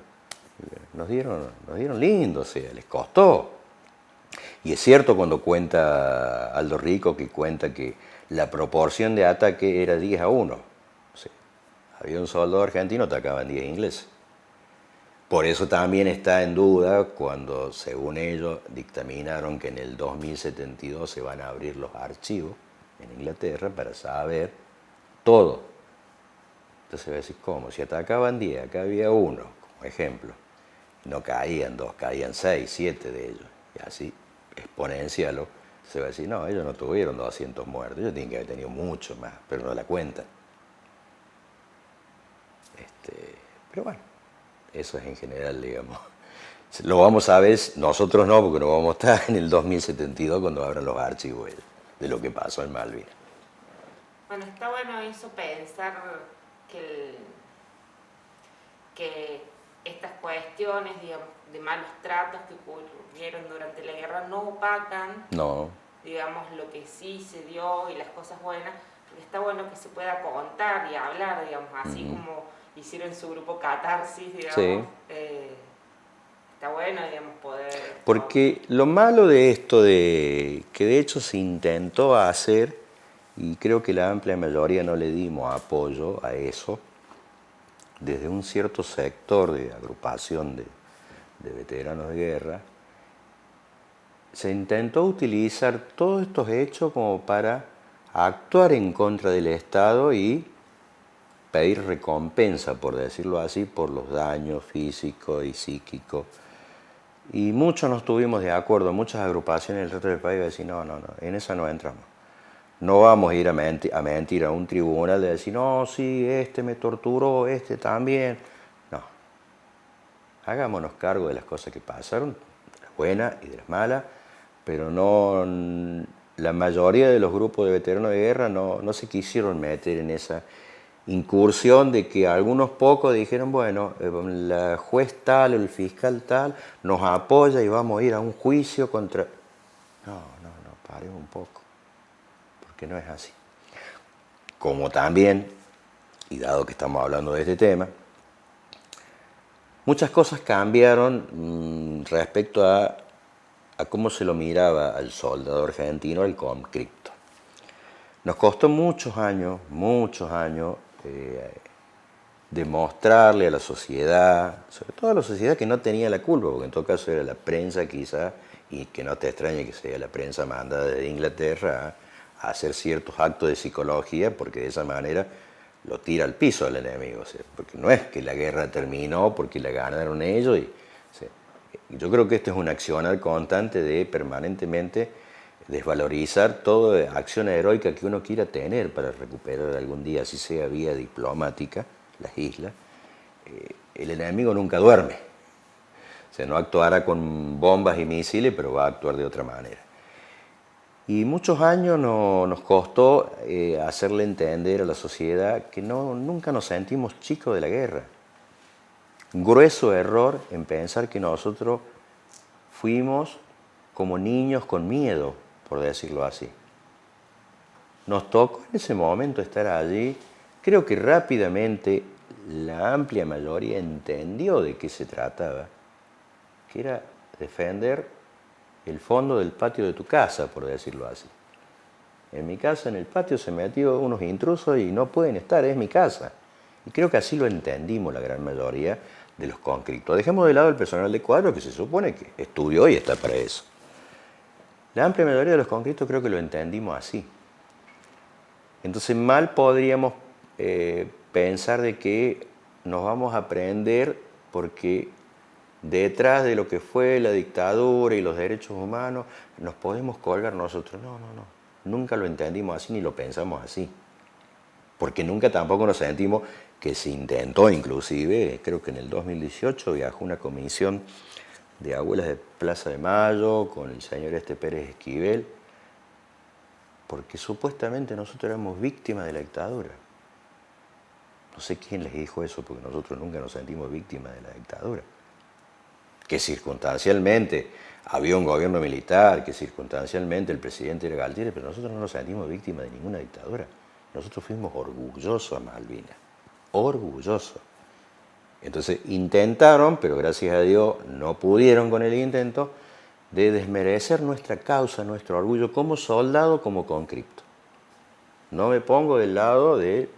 nos dieron lindo, o sea, les costó. Y es cierto cuando cuenta Aldo Rico, que cuenta que la proporción de ataque era 10-1. O sea, había un soldado argentino, atacaban 10 ingleses. Por eso también está en duda cuando, según ellos, dictaminaron que en el 2072 se van a abrir los archivos en Inglaterra para saber todo. Entonces va a decir, ¿cómo? Si atacaban 10, acá había 1, como ejemplo. No caían 2, caían 6, 7 de ellos. Y así, exponencialo, se va a decir, no, ellos no tuvieron 200 muertos, ellos tienen que haber tenido mucho más, pero no la cuentan. Pero bueno, eso es en general, digamos. Lo vamos a ver, nosotros no, porque no vamos a estar en el 2072 cuando abran los archivos de lo que pasó en Malvinas. Bueno, está bueno eso, pensar que estas cuestiones, digamos, de malos tratos que ocurrieron durante la guerra no opacan, No. digamos, lo que sí se dio y las cosas buenas, porque está bueno que se pueda contar y hablar, digamos, así como hicieron su grupo Catarsis, digamos. Sí. Está bueno, digamos, poder... Porque lo malo de esto, que de hecho se intentó hacer, y creo que la amplia mayoría no le dimos apoyo a eso, desde un cierto sector de agrupación de veteranos de guerra, se intentó utilizar todos estos hechos como para actuar en contra del Estado y pedir recompensa, por decirlo así, por los daños físicos y psíquicos. Y muchos no estuvimos de acuerdo, muchas agrupaciones del resto del país decían, no, en esa no entramos. No vamos a ir a mentir a un tribunal de decir, no, sí, este me torturó, este también. No. Hagámonos cargo de las cosas que pasaron, de las buenas y de las malas, pero no, la mayoría de los grupos de veteranos de guerra no se quisieron meter en esa incursión de que algunos pocos dijeron, bueno, la juez tal o el fiscal tal nos apoya y vamos a ir a un juicio contra... No, paremos un poco, porque no es así. Como también, y dado que estamos hablando de este tema, muchas cosas cambiaron respecto a cómo se lo miraba al soldado argentino, al conscripto. Nos costó muchos años, demostrarle a la sociedad, sobre todo a la sociedad que no tenía la culpa, porque en todo caso era la prensa quizá, y que no te extrañe que sea la prensa mandada desde Inglaterra a hacer ciertos actos de psicología, porque de esa manera lo tira al piso al enemigo. O sea, porque no es que la guerra terminó porque la ganaron ellos. O sea, yo creo que esto es un accionar constante de permanentemente desvalorizar toda acción heroica que uno quiera tener para recuperar algún día, así sea vía diplomática, las islas. El enemigo nunca duerme. O sea, no actuará con bombas y misiles, pero va a actuar de otra manera. Y muchos años nos costó hacerle entender a la sociedad que nunca nos sentimos chicos de la guerra. Un grueso error en pensar que nosotros fuimos como niños con miedo, por decirlo así. Nos tocó en ese momento estar allí. Creo que rápidamente la amplia mayoría entendió de qué se trataba, que era defender el fondo del patio de tu casa, por decirlo así. En mi casa, en el patio, se metió unos intrusos y no pueden estar, es mi casa. Y creo que así lo entendimos la gran mayoría de los conscriptos. Dejemos de lado el personal de cuadro, que se supone que estudió y está para eso. La amplia mayoría de los conscriptos creo que lo entendimos así. Entonces mal podríamos pensar de que nos vamos a aprender porque detrás de lo que fue la dictadura y los derechos humanos nos podemos colgar nosotros. No. Nunca lo entendimos así ni lo pensamos así. Porque nunca tampoco nos sentimos que se intentó, inclusive, creo que en el 2018 viajó una comisión de abuelas de Plaza de Mayo con el señor Pérez Esquivel, porque supuestamente nosotros éramos víctimas de la dictadura. No sé quién les dijo eso, porque nosotros nunca nos sentimos víctimas de la dictadura. Que circunstancialmente había un gobierno militar, que circunstancialmente el presidente era Galtieri, pero nosotros no nos sentimos víctimas de ninguna dictadura. Nosotros fuimos orgullosos a Malvinas, orgullosos. Entonces intentaron, pero gracias a Dios no pudieron con el intento, de desmerecer nuestra causa, nuestro orgullo como soldado, como conscripto. No me pongo del lado de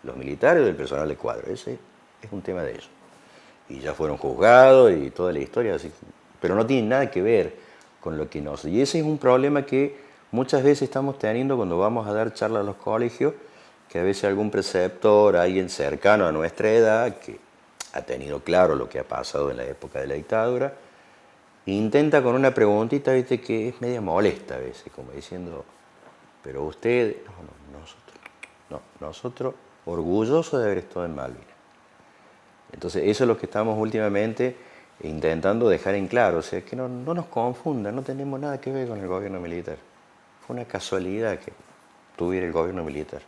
los militares o del personal de cuadro, ese es un tema de ellos. Y ya fueron juzgados y toda la historia, así, pero no tiene nada que ver con lo que nos... Y ese es un problema que muchas veces estamos teniendo cuando vamos a dar charlas a los colegios, que a veces algún preceptor, alguien cercano a nuestra edad, que ha tenido claro lo que ha pasado en la época de la dictadura, intenta con una preguntita, viste, que es media molesta a veces, como diciendo, pero usted, nosotros orgullosos de haber estado en Malvinas. Entonces eso es lo que estamos últimamente intentando dejar en claro, o sea, que no nos confundan, no tenemos nada que ver con el gobierno militar. Fue una casualidad que tuviera el gobierno militar.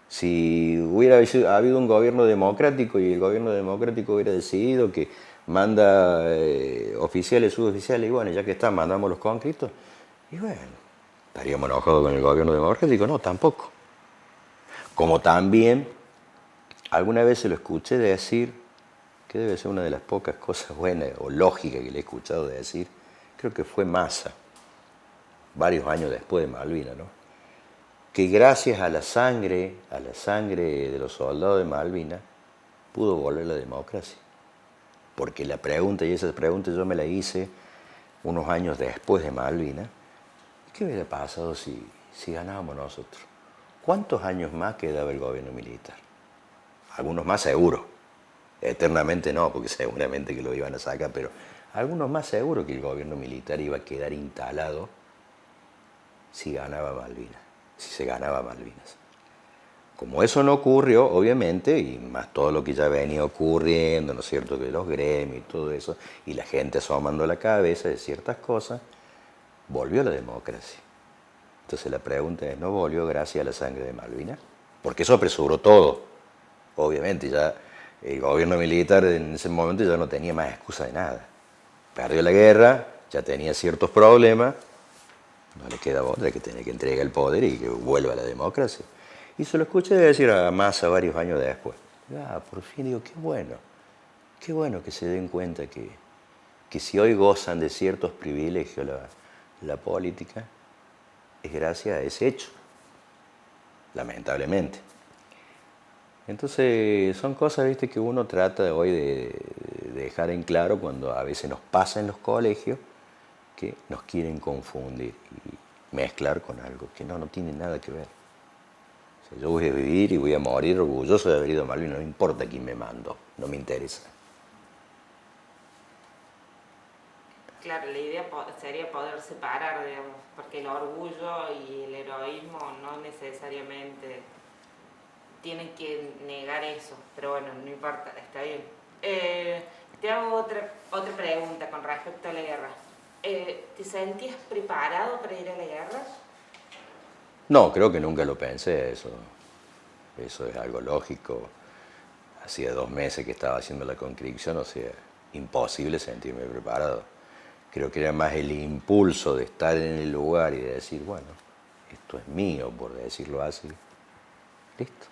Si hubiera habido un gobierno democrático y el gobierno democrático hubiera decidido que manda oficiales, suboficiales, y bueno, ya que está, mandamos los conscriptos, y bueno, ¿estaríamos enojados con el gobierno democrático? No, tampoco. Como también, alguna vez se lo escuché decir, que debe ser una de las pocas cosas buenas o lógicas que le he escuchado decir, creo que fue Massa, varios años después de Malvinas, ¿no? Que gracias a la sangre de los soldados de Malvinas, pudo volver la democracia. Porque la pregunta, y esa pregunta yo me la hice unos años después de Malvinas, ¿qué hubiera pasado si ganábamos nosotros? ¿Cuántos años más quedaba el gobierno militar? Algunos más seguro, eternamente no, porque seguramente que lo iban a sacar, pero algunos más seguro que el gobierno militar iba a quedar instalado si ganaba Malvinas, si se ganaba Malvinas. Como eso no ocurrió, obviamente, y más todo lo que ya venía ocurriendo, ¿no es cierto?, que los gremios y todo eso, y la gente asomando la cabeza de ciertas cosas, volvió la democracia. Entonces la pregunta es, ¿no volvió gracias a la sangre de Malvinas? Porque eso apresuró todo. Obviamente, ya el gobierno militar en ese momento ya no tenía más excusa de nada. Perdió la guerra, ya tenía ciertos problemas, no le queda otra que tener que entregar el poder y que vuelva a la democracia. Y se lo escuché decir a Massa varios años después. Por fin digo, qué bueno que se den cuenta que si hoy gozan de ciertos privilegios la política, es gracias a ese hecho, lamentablemente. Entonces son cosas, viste, que uno trata hoy de dejar en claro cuando a veces nos pasa en los colegios que nos quieren confundir y mezclar con algo que no tiene nada que ver. O sea, yo voy a vivir y voy a morir orgulloso de haber ido a Malvinas, no importa quién me mandó, no me interesa. Claro, la idea sería poder separar, digamos, porque el orgullo y el heroísmo no necesariamente tienen que negar eso, pero bueno, no importa, está bien. Te hago otra pregunta con respecto a la guerra. ¿Te sentías preparado para ir a la guerra? No, creo que nunca lo pensé, eso es algo lógico. Hacía 2 meses que estaba haciendo la conscripción, o sea, imposible sentirme preparado. Creo que era más el impulso de estar en el lugar y de decir, bueno, esto es mío, por decirlo así. Listo.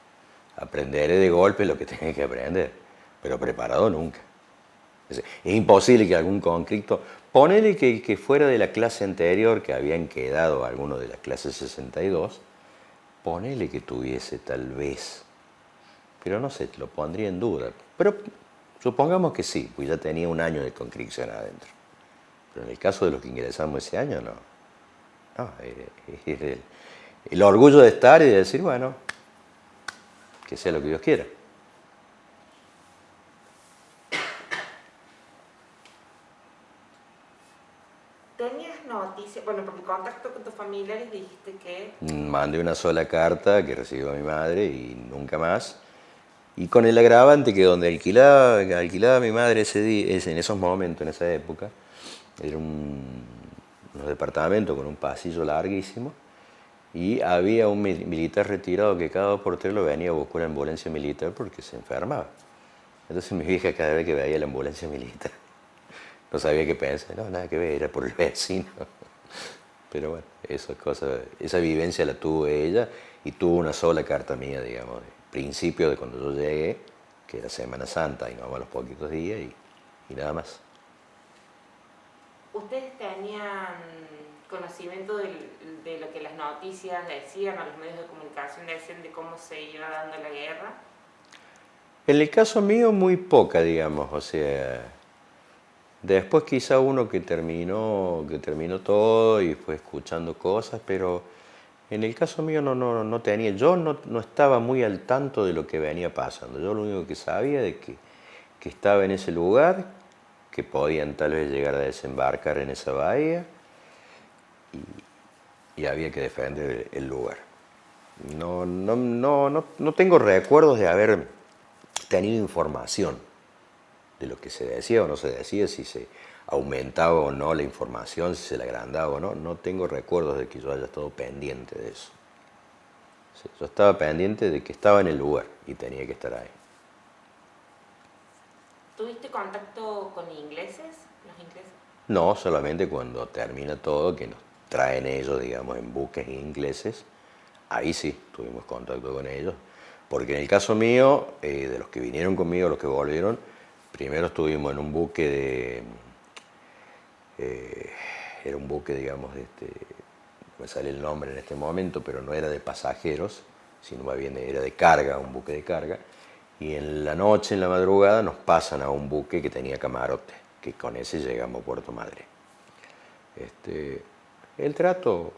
Aprenderé de golpe lo que tenga que aprender, pero preparado nunca. Es imposible que algún conscripto, ponele que fuera de la clase anterior, que habían quedado algunos de la clase 62, ponele que tuviese tal vez, pero no sé, lo pondría en duda. Pero supongamos que sí, pues ya tenía 1 año de conscripción adentro. Pero en el caso de los que ingresamos ese año, no. No, es el orgullo de estar y de decir, bueno, que sea lo que Dios quiera. ¿Tenías noticias? Bueno, por el contacto con tus familiares dijiste que... Mandé una sola carta que recibió mi madre y nunca más. Y con el agravante que donde alquilaba mi madre ese día, en esos momentos, en esa época, era unos departamentos con un pasillo larguísimo y había un militar retirado que cada 2 por 3 lo venía a buscar una ambulancia militar porque se enfermaba. Entonces mi vieja cada vez que veía la ambulancia militar no sabía qué pensar, no, nada que ver, era por el vecino. Pero bueno, esa vivencia la tuvo ella y tuvo una sola carta mía, digamos, de principio de cuando yo llegué, que era Semana Santa y no a los poquitos días y nada más. ¿Ustedes tenían conocimiento de lo que las noticias decían o los medios de comunicación decían de cómo se iba dando la guerra? En el caso mío, muy poca, digamos, o sea, después quizá uno que terminó todo y fue escuchando cosas, pero en el caso mío no tenía, yo no estaba muy al tanto de lo que venía pasando. Yo lo único que sabía de que que estaba en ese lugar, que podían tal vez llegar a desembarcar en esa bahía y había que defender el lugar. No tengo recuerdos de haber tenido información de lo que se decía o no se decía, si se aumentaba o no la información, si se la agrandaba o no. No tengo recuerdos de que yo haya estado pendiente de eso. Sí, yo estaba pendiente de que estaba en el lugar y tenía que estar ahí. ¿Tuviste contacto con ingleses, los ingleses? No, solamente cuando termina todo, que nos traen ellos, digamos, en buques ingleses, ahí sí tuvimos contacto con ellos. Porque en el caso mío, de los que vinieron conmigo, los que volvieron, primero estuvimos en un buque era un buque, digamos, no me sale el nombre en este momento, pero no era de pasajeros, sino más bien era de carga, un buque de carga. Y en la noche, en la madrugada, nos pasan a un buque que tenía camarote, que con ese llegamos a Puerto Madre. El trato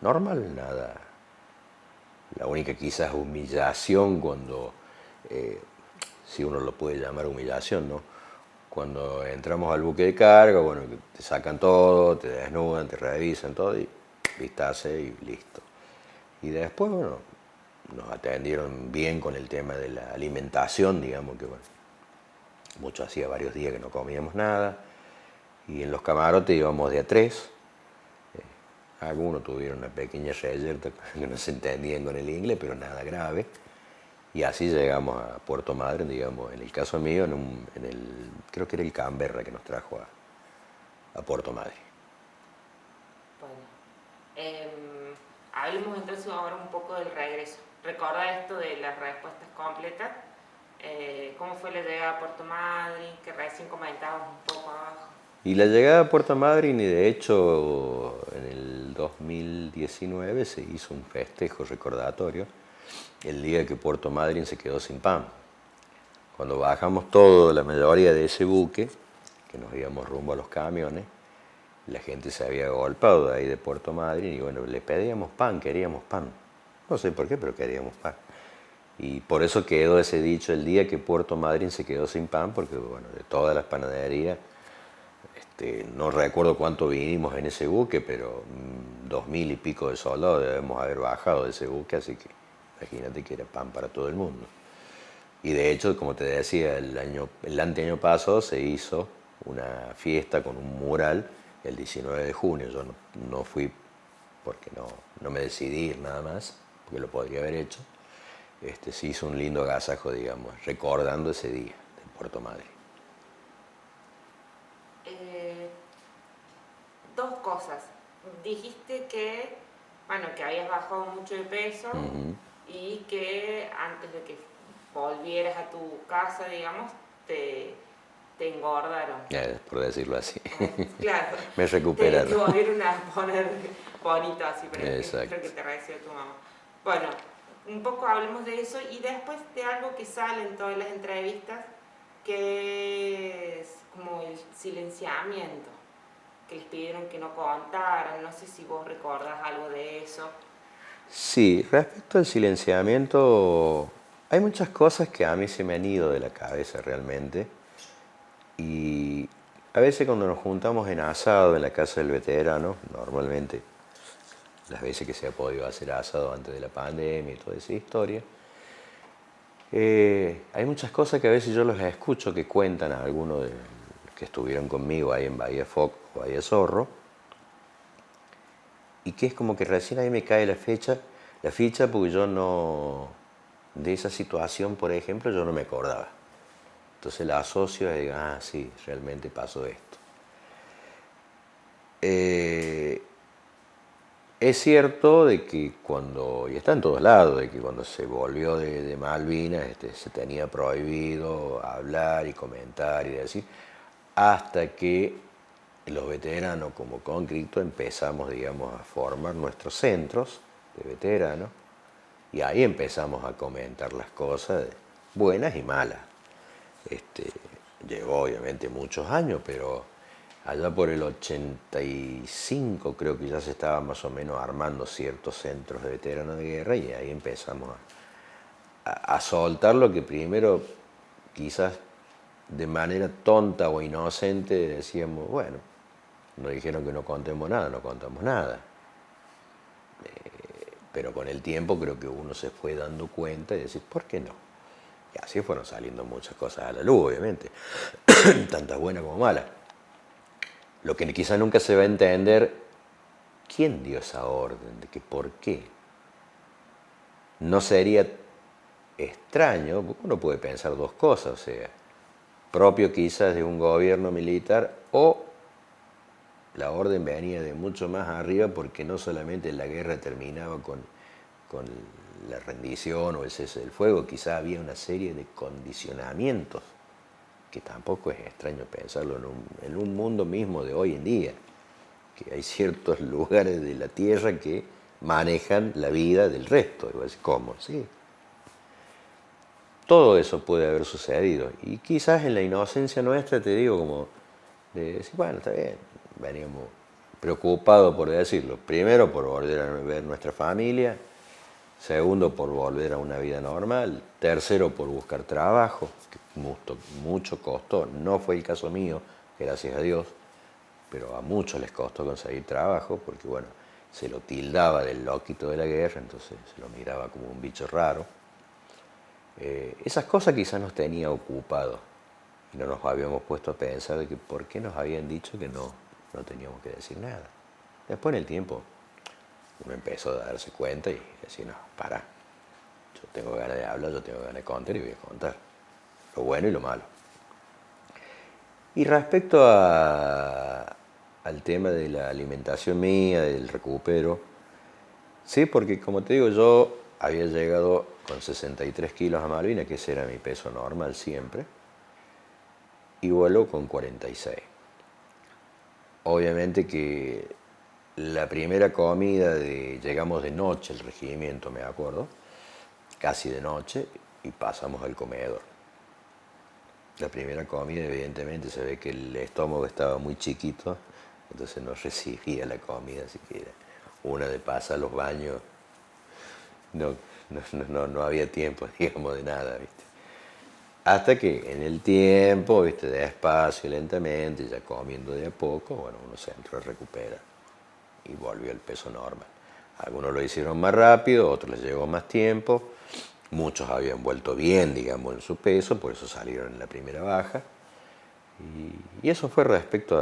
normal, nada. La única quizás humillación cuando, si uno lo puede llamar humillación, ¿no? Cuando entramos al buque de carga, bueno, te sacan todo, te desnudan, te revisan todo y vistase y listo. Y después, bueno, nos atendieron bien con el tema de la alimentación, digamos que, bueno, mucho hacía varios días que no comíamos nada. Y en los camarotes íbamos de a 3. Algunos tuvieron una pequeña reyerta que no se entendían con el inglés, pero nada grave. Y así llegamos a Puerto Madryn, digamos, en el caso mío, creo que era el Canberra que nos trajo a Puerto Madryn. Bueno, hablemos entonces ahora un poco del regreso. Recuerda esto de las respuestas completas. ¿Cómo fue la llegada a Puerto Madryn? Que recién comentábamos un poco abajo. Y la llegada a Puerto Madryn, y de hecho en el 2019 se hizo un festejo recordatorio el día que Puerto Madryn se quedó sin pan. Cuando bajamos todo, la mayoría de ese buque, que nos íbamos rumbo a los camiones, la gente se había agolpado de ahí de Puerto Madryn y bueno, le pedíamos pan, queríamos pan. No sé por qué, pero queríamos pan. Y por eso quedó ese dicho, el día que Puerto Madryn se quedó sin pan, porque bueno, de todas las panaderías, no recuerdo cuánto vinimos en ese buque, pero 2000 y pico de soldados debemos haber bajado de ese buque, así que imagínate que era pan para todo el mundo. Y de hecho, como te decía, el anteaño pasado se hizo una fiesta con un mural el 19 de junio. Yo no fui porque no me decidí ir nada más, porque lo podría haber hecho. Se hizo un lindo agasajo, digamos, recordando ese día de Puerto Madryn. Dos cosas. Dijiste que, bueno, que habías bajado mucho de peso y que antes de que volvieras a tu casa, digamos, te engordaron. Por decirlo así. Claro. Me recuperaron. Te volvieron a poner bonito así, pero Exacto. creo que te agradeció tu mamá. Bueno, un poco hablemos de eso y después de algo que sale en todas las entrevistas, que es como el silenciamiento, que les pidieron que no contaran. No sé si vos recordás algo de eso. Sí, respecto al silenciamiento, hay muchas cosas que a mí se me han ido de la cabeza realmente. Y a veces cuando nos juntamos en asado en la casa del veterano, normalmente las veces que se ha podido hacer asado antes de la pandemia y toda esa historia, hay muchas cosas que a veces yo los escucho que cuentan a algunos de los que estuvieron conmigo ahí en Bahía Foc o Bahía Zorro, y que es como que recién ahí me cae la ficha porque yo no, de esa situación, por ejemplo, yo no me acordaba. Entonces la asocio y digo, sí, realmente pasó esto. Es cierto de que cuando, y está en todos lados, de que cuando se volvió de Malvinas se tenía prohibido hablar y comentar y decir, hasta que los veteranos como Concripto empezamos, digamos, a formar nuestros centros de veteranos y ahí empezamos a comentar las cosas buenas y malas. Llevó obviamente muchos años, pero allá por el 85 creo que ya se estaban más o menos armando ciertos centros de veteranos de guerra y ahí empezamos a soltar lo que primero quizás de manera tonta o inocente decíamos, bueno, nos dijeron que no contemos nada, no contamos nada. Pero con el tiempo creo que uno se fue dando cuenta y decir, ¿por qué no? Y así fueron saliendo muchas cosas a la luz, obviamente, tantas buenas como malas. Lo que quizás nunca se va a entender, ¿quién dio esa orden? ¿De que por qué? No sería extraño, porque uno puede pensar dos cosas, o sea, propio quizás de un gobierno militar o la orden venía de mucho más arriba porque no solamente la guerra terminaba con la rendición o el cese del fuego, quizás había una serie de condicionamientos, que tampoco es extraño pensarlo en un mundo mismo de hoy en día, que hay ciertos lugares de la Tierra que manejan la vida del resto. Y vos decís, ¿cómo? Sí. Todo eso puede haber sucedido. Y quizás en la inocencia nuestra, te digo, como de decir, bueno, está bien, veníamos preocupados por decirlo. Primero, por volver a ver nuestra familia. Segundo, por volver a una vida normal. Tercero, por buscar trabajo, que mucho costó. No fue el caso mío, gracias a Dios, pero a muchos les costó conseguir trabajo, porque bueno, se lo tildaba del loquito de la guerra, entonces se lo miraba como un bicho raro. Esas cosas quizás nos tenía ocupados y no nos habíamos puesto a pensar de que por qué nos habían dicho que no teníamos que decir nada. Después en el tiempo uno empezó a darse cuenta y decir, no, para, yo tengo ganas de hablar, yo tengo ganas de contar y voy a contar lo bueno y lo malo. Y respecto al tema de la alimentación mía, del recupero, sí, porque como te digo, yo había llegado con 63 kilos a Malvinas, que ese era mi peso normal siempre, y vuelo con 46. Obviamente que la primera comida, llegamos de noche al regimiento, me acuerdo, casi de noche, y pasamos al comedor. La primera comida, evidentemente, se ve que el estómago estaba muy chiquito, entonces no recibía la comida, así que era una de pasar a los baños, no había tiempo, digamos, de nada, ¿viste? Hasta que en el tiempo, ¿viste? Despacio, lentamente, ya comiendo de a poco, bueno, uno se entró a recuperar y volvió al peso normal. Algunos lo hicieron más rápido, otros les llevó más tiempo, muchos habían vuelto bien, digamos, en su peso, por eso salieron en la primera baja. Y eso fue respecto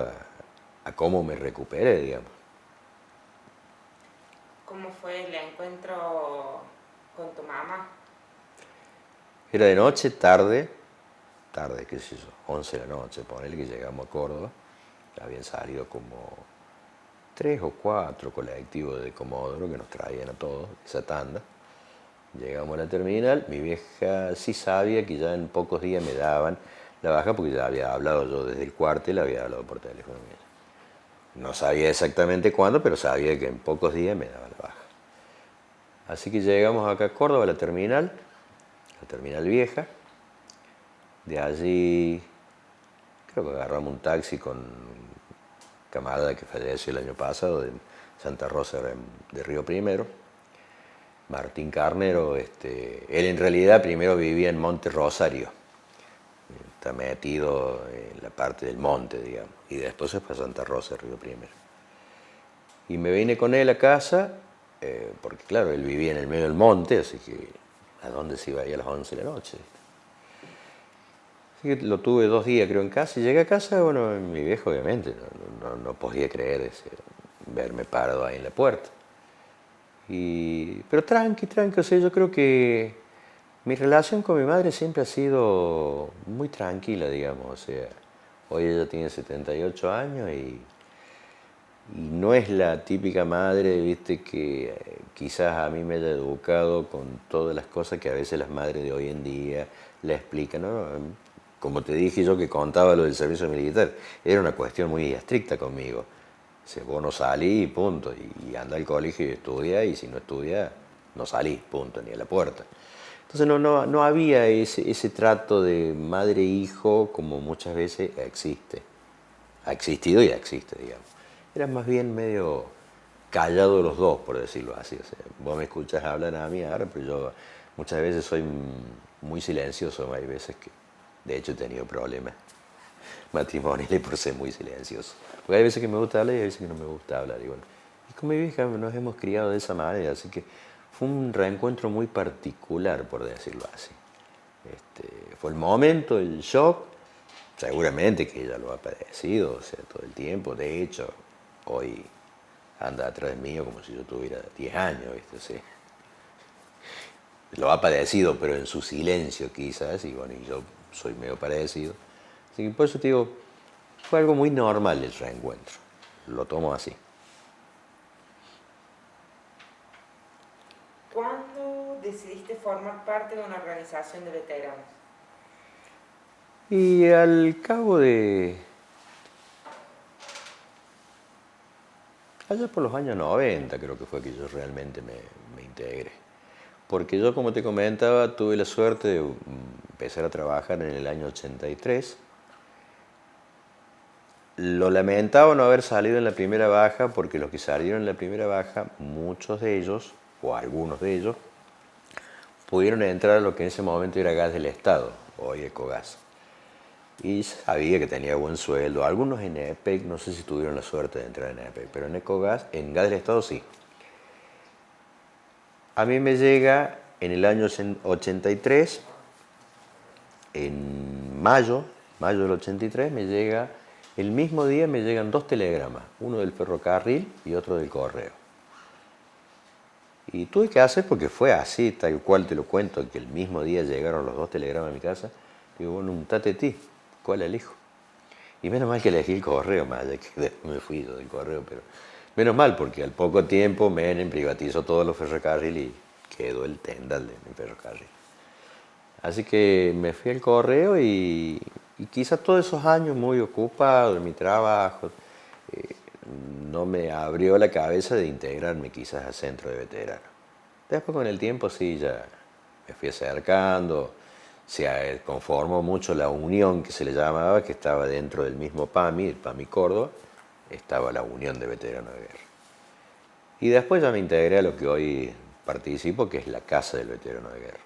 a cómo me recuperé, digamos. ¿Cómo fue el encuentro con tu mamá? Era de noche, tarde, qué sé yo, 11 de la noche, ponele que llegamos a Córdoba. Habían salido como 3 o 4 colectivos de Comodoro que nos traían a todos, esa tanda. Llegamos a la terminal, mi vieja sí sabía que ya en pocos días me daban la baja, porque ya había hablado yo desde el cuartel, había hablado por teléfono. No sabía exactamente cuándo, pero sabía que en pocos días me daban la baja. Así que llegamos acá a Córdoba, a la terminal vieja. De allí creo que agarramos un taxi con un camarada que falleció el año pasado, de Santa Rosa de Río Primero, Martín Carnero. Él en realidad primero vivía en Monte Rosario, está metido en la parte del monte, digamos, y después se fue a Santa Rosa de Río Primero. Y me vine con él a casa, porque claro, él vivía en el medio del monte, así que ¿a dónde se iba ahí a las 11 de la noche? Así que lo tuve 2 días, creo, en casa, y llegué a casa, bueno, mi viejo obviamente no podía creer verme parado ahí en la puerta. Pero tranqui, o sea, yo creo que mi relación con mi madre siempre ha sido muy tranquila, digamos, o sea, hoy ella tiene 78 años y no es la típica madre, viste, que quizás a mí me haya educado con todas las cosas que a veces las madres de hoy en día le explican, ¿no? Como te dije yo que contaba lo del servicio militar, era una cuestión muy estricta conmigo. O sea, vos no salís, punto, y anda al colegio y estudia, y si no estudia, no salís, punto, ni a la puerta. Entonces no había ese trato de madre-hijo como muchas veces existe. Ha existido y existe, digamos. Eran más bien medio callados los dos, por decirlo así. O sea, vos me escuchas hablar a mí ahora, pero yo muchas veces soy muy silencioso, hay veces que De hecho, he tenido problemas matrimoniales por ser muy silencioso. Porque hay veces que me gusta hablar y hay veces que no me gusta hablar. Y bueno, y con mi vieja nos hemos criado de esa manera, así que fue un reencuentro muy particular, por decirlo así. Fue el momento, el shock, seguramente que ella lo ha padecido, o sea, todo el tiempo. De hecho, hoy anda atrás mío como si yo tuviera 10 años, ¿viste? Sí. Lo ha padecido, pero en su silencio quizás, y bueno, y yo soy medio parecido. Así que por eso te digo, fue algo muy normal el reencuentro. Lo tomo así. ¿Cuándo decidiste formar parte de una organización de veteranos? Y al cabo de... allá por los años 90 creo que fue que yo realmente me integré. Porque yo, como te comentaba, tuve la suerte de empezar a trabajar en el año 83. Lo lamentaba no haber salido en la primera baja, porque los que salieron en la primera baja, muchos de ellos, o algunos de ellos, pudieron entrar a lo que en ese momento era Gas del Estado, hoy Ecogas. Y sabía que tenía buen sueldo. Algunos en EPEC, no sé si tuvieron la suerte de entrar en EPEC, pero en Ecogas, en Gas del Estado sí. A mí me llega en el año 83, en mayo del 83, me llega, el mismo día me llegan 2 telegramas, uno del ferrocarril y otro del correo. Y tuve que hacer, porque fue así, tal cual te lo cuento, que el mismo día llegaron los 2 telegramas a mi casa. Digo, bueno, un tatetí, ¿cuál elijo? Y menos mal que elegí el correo, más allá que después me fui yo del correo, pero menos mal, porque al poco tiempo Menem privatizó todos los ferrocarriles y quedó el tendal del ferrocarril. Así que me fui al correo y quizás todos esos años muy ocupado en mi trabajo, no me abrió la cabeza de integrarme quizás al centro de veteranos. Después con el tiempo sí, ya me fui acercando, se conformó mucho la unión que se le llamaba, que estaba dentro del mismo PAMI, el PAMI Córdoba, estaba la Unión de Veteranos de Guerra. Y después ya me integré a lo que hoy participo, que es la Casa del Veterano de Guerra.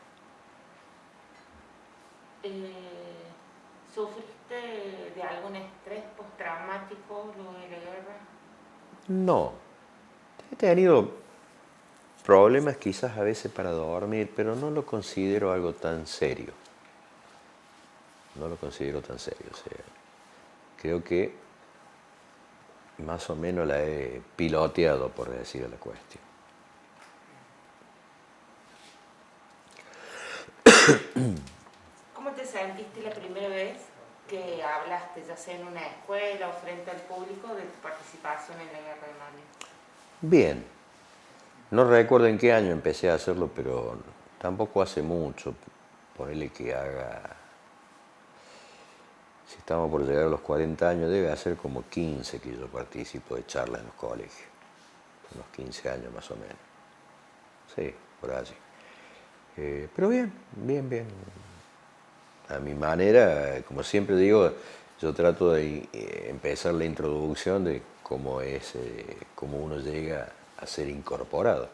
¿Sufriste de algún estrés postraumático luego de la guerra? No, he tenido problemas quizás a veces para dormir, pero no lo considero algo tan serio. No lo considero tan serio. O sea, creo que más o menos la he piloteado, por decir la cuestión. ¿Cómo te sentiste la primera vez que hablaste, ya sea en una escuela o frente al público, de tu participación en la guerra de Malvinas? Bien. No recuerdo en qué año empecé a hacerlo, pero tampoco hace mucho. Ponele que haga... si estamos por llegar a los 40 años, debe hacer como 15 que yo participo de charlas en los colegios. Unos 15 años más o menos. Sí, por allí. Pero bien, bien, bien. A mi manera, como siempre digo, yo trato de empezar la introducción de cómo es, cómo uno llega a ser incorporado,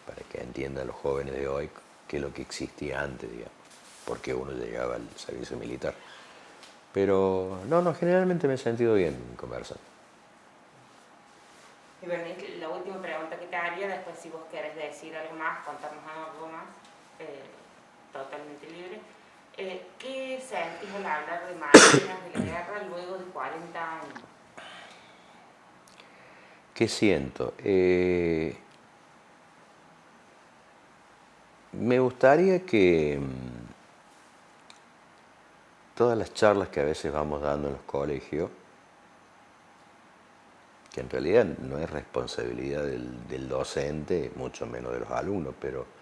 para que entiendan los jóvenes de hoy qué es lo que existía antes, digamos, por qué uno llegaba al servicio militar. Pero no, generalmente me he sentido bien conversando. Y bueno, la última pregunta que te haría, después si vos querés decir algo más, contarnos algo más, totalmente libre. ¿Qué sentís al hablar de Malvinas, de la guerra, luego de 40 años? ¿Qué siento? Me gustaría que todas las charlas que a veces vamos dando en los colegios, que en realidad no es responsabilidad del docente, mucho menos de los alumnos, pero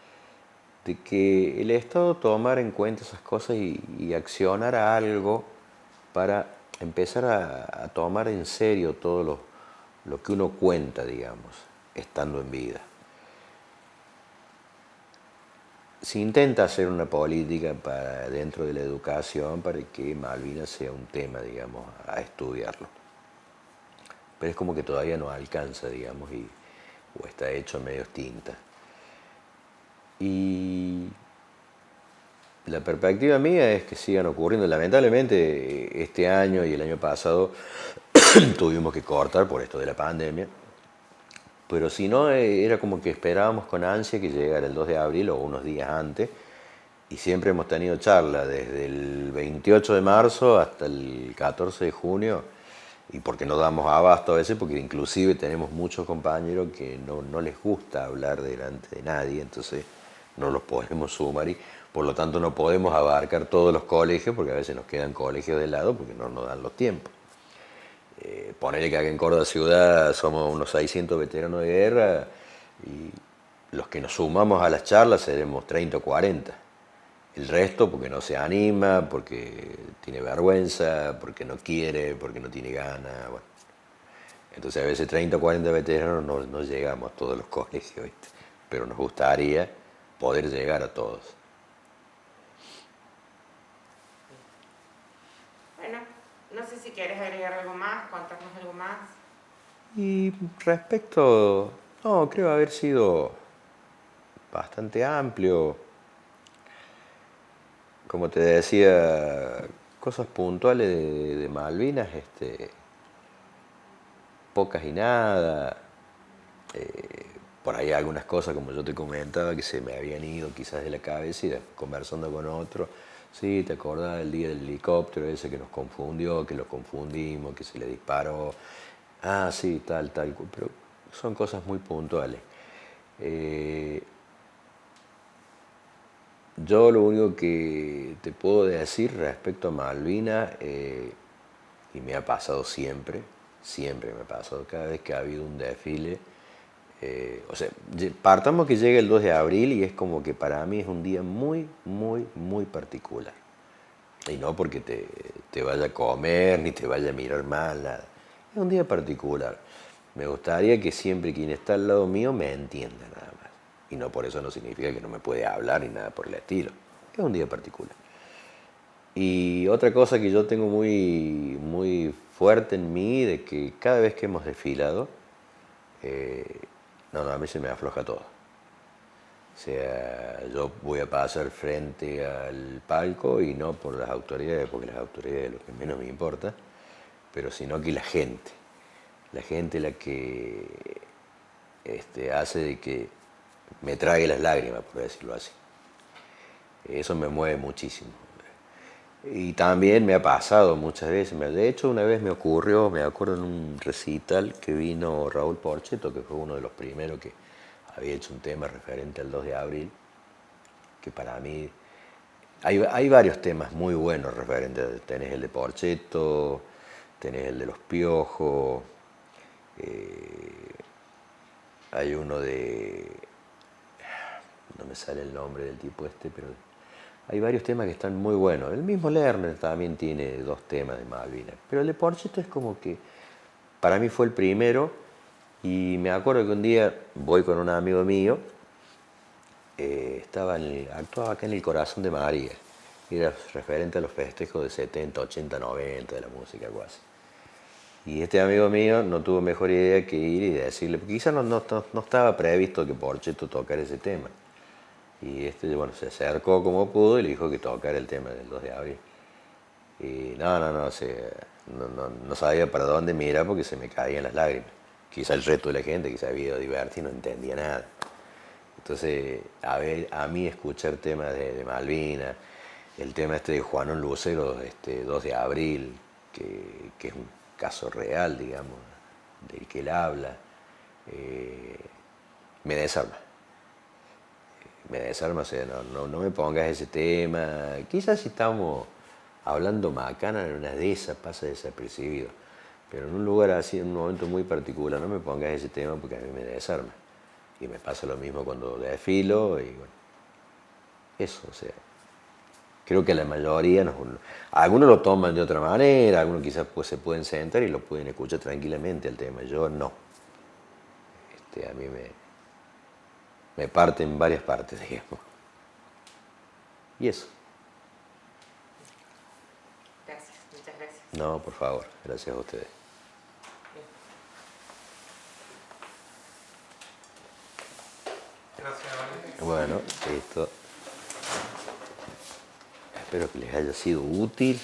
de que el Estado tomara en cuenta esas cosas y accionara algo para empezar a tomar en serio todo lo que uno cuenta, digamos, estando en vida. Se intenta hacer una política dentro de la educación para que Malvinas sea un tema, digamos, a estudiarlo. Pero es como que todavía no alcanza, digamos, o está hecho a medios tinta. Y La perspectiva mía es que sigan ocurriendo. Lamentablemente, este año y el año pasado tuvimos que cortar por esto de la pandemia. Pero si no, era como que esperábamos con ansia que llegara el 2 de abril o unos días antes. Y siempre hemos tenido charlas desde el 28 de marzo hasta el 14 de junio. Y porque no damos abasto a veces, porque inclusive tenemos muchos compañeros que no les gusta hablar delante de nadie, entonces no los podemos sumar y por lo tanto no podemos abarcar todos los colegios, porque a veces nos quedan colegios de lado porque no nos dan los tiempos. Ponele que acá en Córdoba ciudad somos unos 600 veteranos de guerra y los que nos sumamos a las charlas seremos 30 o 40. El resto porque no se anima, porque tiene vergüenza, porque no quiere, porque no tiene ganas. Bueno. Entonces a veces 30 o 40 veteranos no llegamos a todos los colegios, ¿viste? Pero nos gustaría poder llegar a todos. Bueno, no sé si quieres agregar algo más, contarnos algo más. Y respecto, no, creo haber sido bastante amplio. Como te decía, cosas puntuales de Malvinas, pocas y nada. Por ahí algunas cosas, como yo te comentaba, que se me habían ido quizás de la cabeza y conversando con otro. Sí, ¿te acordás del día del helicóptero ese que nos confundió, que lo confundimos, que se le disparó? Ah, sí, tal, pero son cosas muy puntuales. Yo lo único que te puedo decir respecto a Malvinas, y me ha pasado siempre me ha pasado, cada vez que ha habido un desfile, o sea, partamos que llega el 2 de abril y es como que para mí es un día muy, muy, muy particular. Y no porque te vaya a comer, ni te vaya a mirar mal, nada. Es un día particular. Me gustaría que siempre quien está al lado mío me entienda nada más. Y no por eso no significa que no me puede hablar ni nada por el estilo. Es un día particular. Y otra cosa que yo tengo muy, muy fuerte en mí, de que cada vez que hemos desfilado, a mí se me afloja todo. O sea, yo voy a pasar frente al palco y no por las autoridades, porque las autoridades es lo que menos me importa, pero sino que la gente la que hace de que me trague las lágrimas, por decirlo así. Eso me mueve muchísimo. Y también me ha pasado muchas veces, de hecho una vez me ocurrió, me acuerdo en un recital que vino Raúl Porchetto, que fue uno de los primeros que había hecho un tema referente al 2 de abril, que para mí hay varios temas muy buenos referentes, tenés el de Porchetto, tenés el de Los Piojos, hay uno no me sale el nombre del tipo pero hay varios temas que están muy buenos. El mismo Lerner también tiene 2 temas de Malvinas, pero el de Porchetto es como que para mí fue el primero y me acuerdo que un día voy con un amigo mío, actuaba acá en el Corazón de María, era referente a los festejos de 70, 80, 90 de la música quasi. Y este amigo mío no tuvo mejor idea que ir y decirle, porque quizás no estaba previsto que Porchetto tocara ese tema. Y se acercó como pudo y le dijo que tocara el tema del 2 de abril. Y no sabía para dónde mirar porque se me caían las lágrimas. Quizá el resto de la gente que se había ido a divertir no entendía nada. Entonces, a mí escuchar temas de Malvinas, el tema de Juanón Lucero, 2 de abril, que es un caso real, digamos, del que él habla, me desarma. O sea, no me pongas ese tema. Quizás si estamos hablando macana, en una de esas pasa desapercibido. Pero en un lugar así, en un momento muy particular, no me pongas ese tema porque a mí me desarma. Y me pasa lo mismo cuando desfilo y bueno, eso, o sea, creo que la mayoría, algunos lo toman de otra manera, algunos quizás se pueden sentar y lo pueden escuchar tranquilamente el tema, yo no. A mí me parte en varias partes, digamos. Y eso. Gracias, muchas gracias. No, por favor, gracias a ustedes. Gracias, Valeria. Bueno, listo. Espero que les haya sido útil.